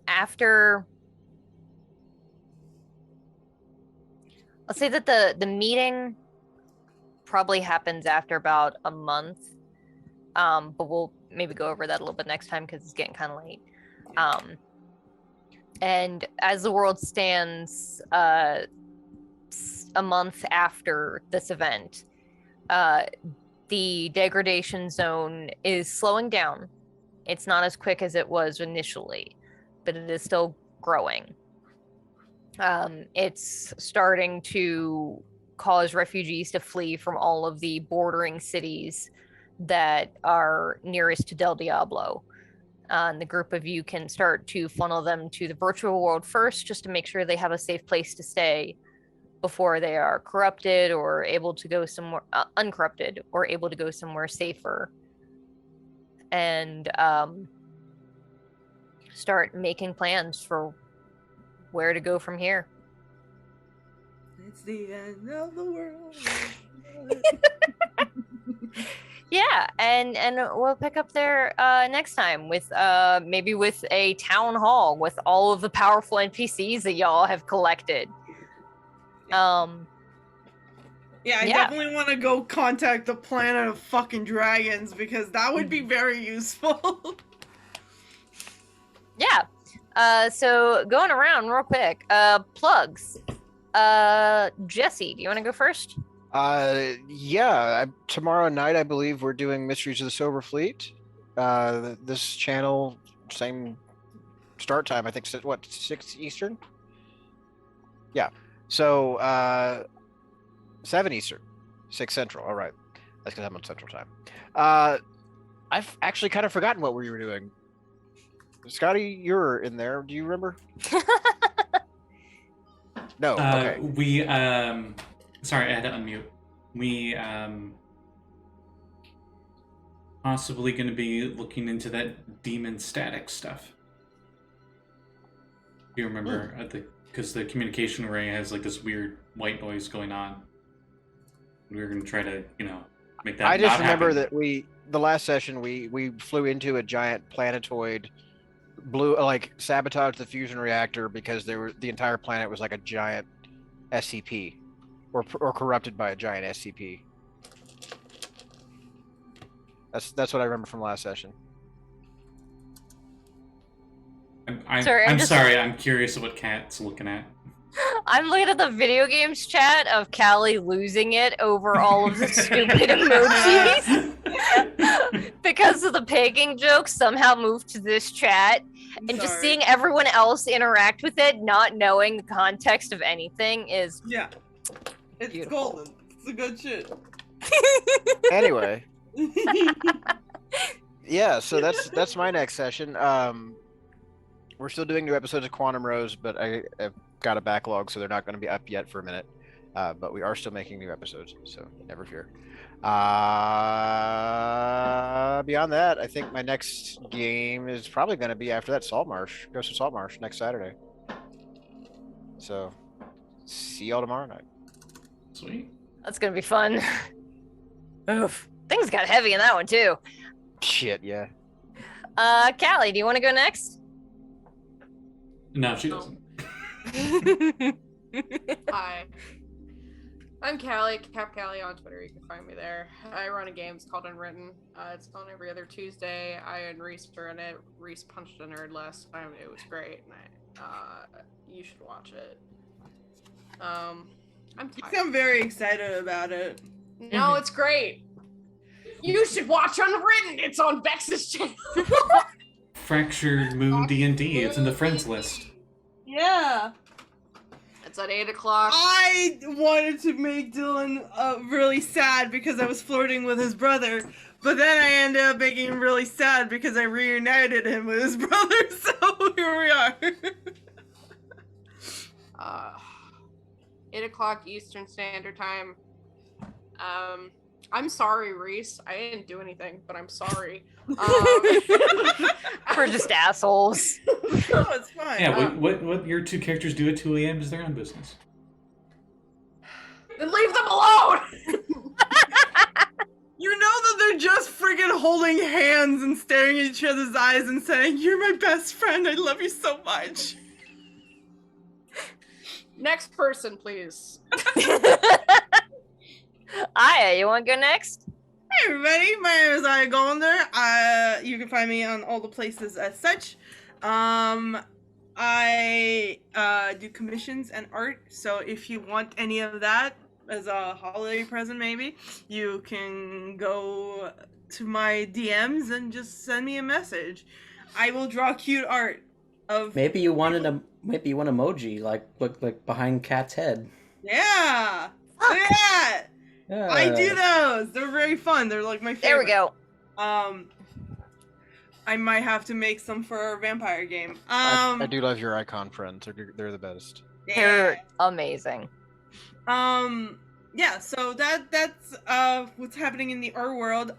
After, I'll say that the meeting probably happens after about a month, but we'll maybe go over that a little bit next time because it's getting kind of late. And as the world stands a month after this event, the degradation zone is slowing down It's not as quick as it was initially, but it is still growing. It's starting to cause refugees to flee from all of the bordering cities that are nearest to Del Diablo. And the group of you can start to funnel them to the virtual world first, just to make sure they have a safe place to stay before they are corrupted or able to go somewhere uncorrupted or able to go somewhere safer. And start making plans for where to go from here. It's the end of the world. Yeah, and we'll pick up there next time with maybe with a town hall with all of the powerful NPCs that y'all have collected. Yeah, I definitely want to go contact the planet of fucking dragons because that would be very useful. Yeah. So going around real quick, plugs. Jesse, do you want to go first? Tomorrow night I believe we're doing Mysteries of the Silver Fleet. This channel, same start time, I think, 6 Eastern? Yeah. So 7 Eastern, 6 Central. All right. That's because I'm on Central Time. I've actually kind of forgotten what we were doing. Scotty, you're in there. Do you remember? No. Okay. We sorry, I had to unmute. We possibly going to be looking into that demon static stuff. Do you remember because the communication array has like this weird white noise going on. We were going to try to, make that. I just not remember happen. that the last session we flew into a giant planetoid, sabotaged the fusion reactor because the entire planet was like a giant SCP, or corrupted by a giant SCP. That's what I remember from last session. I'm Sorry, sorry. I'm curious what Kat's looking at. I'm looking at the video games chat of Callie losing it over all of the stupid emojis. Because of the pegging joke somehow moved to this chat. And just seeing everyone else interact with it, not knowing the context of anything is it's beautiful. golden. It's a good shit. Anyway. Yeah, so that's my next session. We're still doing new episodes of Quantum Rose, but I've got a backlog, so they're not going to be up yet for a minute. But we are still making new episodes, so never fear. Beyond that, I think my next game is probably going to be after that Saltmarsh, Ghost of Saltmarsh, next Saturday. So, see y'all tomorrow night. Sweet. That's gonna be fun. Oof. Things got heavy in that one too. Shit, yeah. Callie, do you want to go next? No, she doesn't. Hi. I'm Callie, Cap Callie on Twitter. You can find me there. I run a game. It's called Unwritten. It's on every other Tuesday. I and Reese are in it. Reese punched a nerd last time. It was great. And you should watch it. I'm tired. I'm very excited about it. No, it's great. You should watch Unwritten. It's on Vex's channel. Fractured Moon D&D. It's in the friends list. Yeah. It's at 8 o'clock. I wanted to make Dylan really sad because I was flirting with his brother, but then I ended up making him really sad because I reunited him with his brother, so here we are. 8 o'clock Eastern Standard Time. I'm sorry, Reese. I didn't do anything, but I'm sorry. We're just assholes. No, it's fine. Yeah, what your two characters do at 2 a.m. is their own business. Then leave them alone! You know that they're just freaking holding hands and staring at each other's eyes and saying, "You're my best friend, I love you so much." Next person, please. Aya, you want to go next? Hey everybody, my name is Aya Golander. You can find me on all the places as such. I do commissions and art, so if you want any of that, as a holiday present, maybe, you can go to my DMs and just send me a message. I will draw cute art of. Maybe you want emoji like look like behind Cat's head. Yeah. Look at that. Yeah. I do those. They're very fun. They're like my favorite. There we go. I might have to make some for our vampire game. I do love your icon friends. They're the best. They're amazing. Yeah, so that's what's happening in the art world.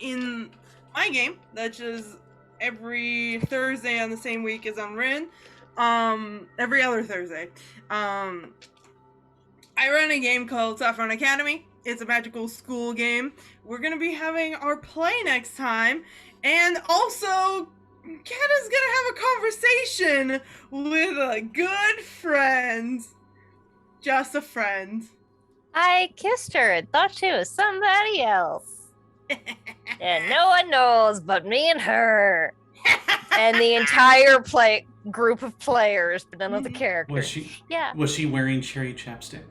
In my game, that is every Thursday on the same week as on Rin. Every other Thursday. I run a game called Saffron Academy. It's a magical school game. We're gonna be having our play next time, and also Kat is gonna have a conversation with a good friend. Just a friend. I kissed her and thought she was somebody else. And no one knows but me and her. And the entire group of players, but none of the characters. Was she wearing cherry chapstick?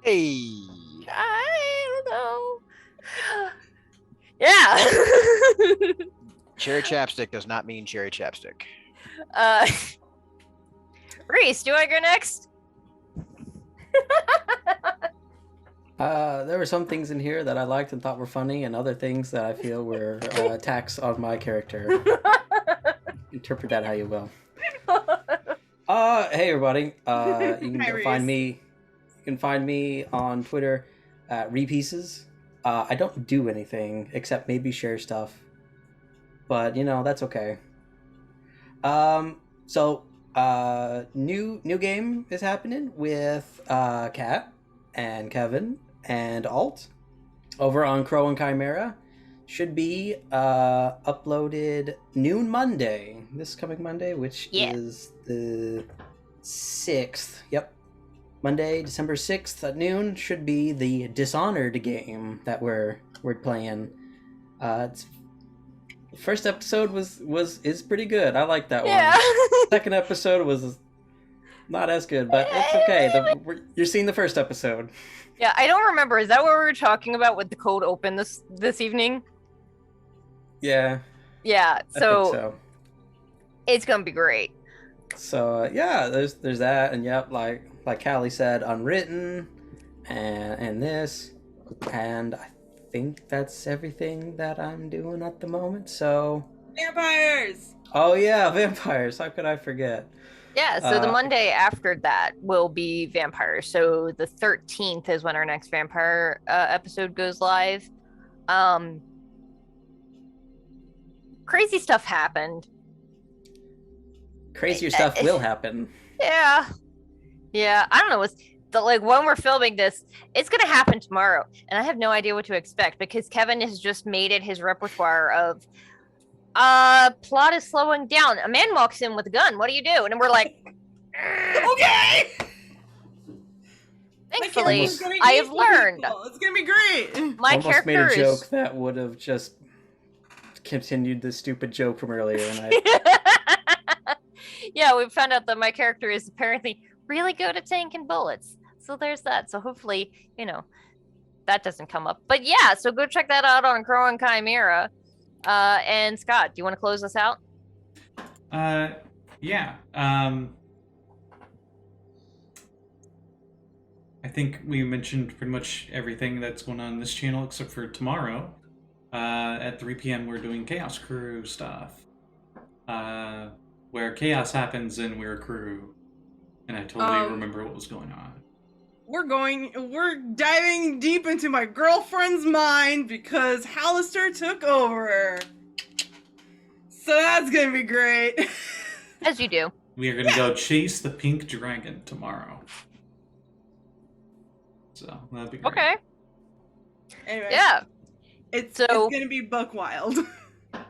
Hey. I don't know. Yeah. Cherry chapstick does not mean cherry chapstick. Reese, do I go next? There were some things in here that I liked and thought were funny, and other things that I feel were attacks on my character. Interpret that how you will. Hey everybody. You can find me. You can find me on Twitter at Repieces. I don't do anything except maybe share stuff, but that's okay. So new game is happening with Kat and Kevin and Alt over on Crow and Chimera. Should be uploaded noon Monday, this coming Monday, which is the 6th. Yep. Monday, December 6th at noon should be the Dishonored game that we're playing. First episode is pretty good. I like that one. Second episode was not as good, but it's okay. You're seeing the first episode. Yeah, I don't remember. Is that what we were talking about with the cold open this evening? Yeah. Yeah. I think so. It's gonna be great. So there's that, and yep, like Callie said, Unwritten, and this, and I think that's everything that I'm doing at the moment. So vampires. Oh yeah, vampires. How could I forget? Yeah. So the Monday after that will be vampires. So the 13th is when our next vampire episode goes live. Crazy stuff happened. Crazier stuff will happen. Yeah. I don't know. When we're filming this, it's gonna happen tomorrow, and I have no idea what to expect because Kevin has just made it his repertoire of, plot is slowing down. A man walks in with a gun. What do you do? And we're like, okay. Thankfully, I have learned. It's gonna be great. My almost character made a joke is... that would have just continued the stupid joke from earlier, and Yeah, we found out that my character is apparently really good at tanking bullets. So there's that. So hopefully, that doesn't come up. But yeah, so go check that out on Crow and Chimera. And Scott, do you want to close us out? Yeah. I think we mentioned pretty much everything that's going on this channel except for tomorrow. At 3 p.m. we're doing Chaos Crew stuff. Where chaos happens and we're a crew. And I totally remember what was going on. We're diving deep into my girlfriend's mind because Hallister took over. So that's gonna be great. As you do. We are gonna go chase the pink dragon tomorrow. So that'd be great. Okay. Anyway. Yeah. It's gonna be buck wild.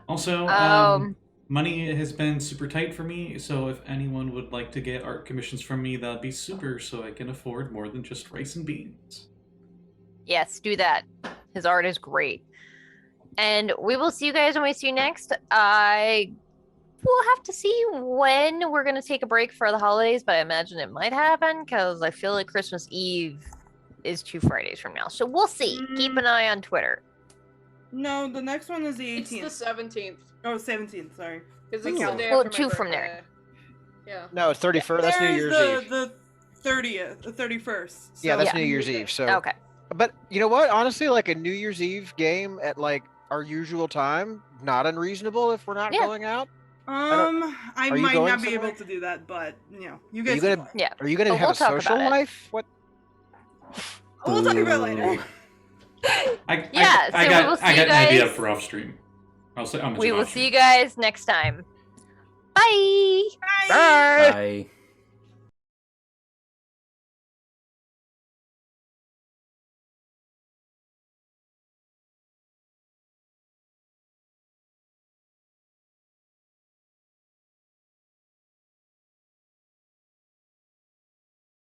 Also, money has been super tight for me, so if anyone would like to get art commissions from me, that'd be super, so I can afford more than just rice and beans. Yes, do that. His art is great. And we will see you guys when we see you next. I will have to see when we're going to take a break for the holidays, but I imagine it might happen, because I feel like Christmas Eve is 2 Fridays from now. So we'll see. Keep an eye on Twitter. No, the next one is the 18th. It's the 17th. Oh, 17th, sorry. Because it's the day Well, after my 2 from birthday. there. Yeah. No, it's 31st. That's New Year's Eve. The 30th, the 31st. Yeah, that's Yeah. New Year's Eve. So, Okay. but you know what? Honestly, like a New Year's Eve game at like our usual time, not unreasonable if we're not Yeah. going out. I Are you might going not be somewhere? able to do that, but you know, you Are guys. you can gonna? fly. Yeah. Are you gonna But have we'll a talk social about it. life? What? We'll talk about it later. Yeah, so we will see I you got an idea guys- for off stream. I'm We will see you guys next time. Bye. Bye. Bye.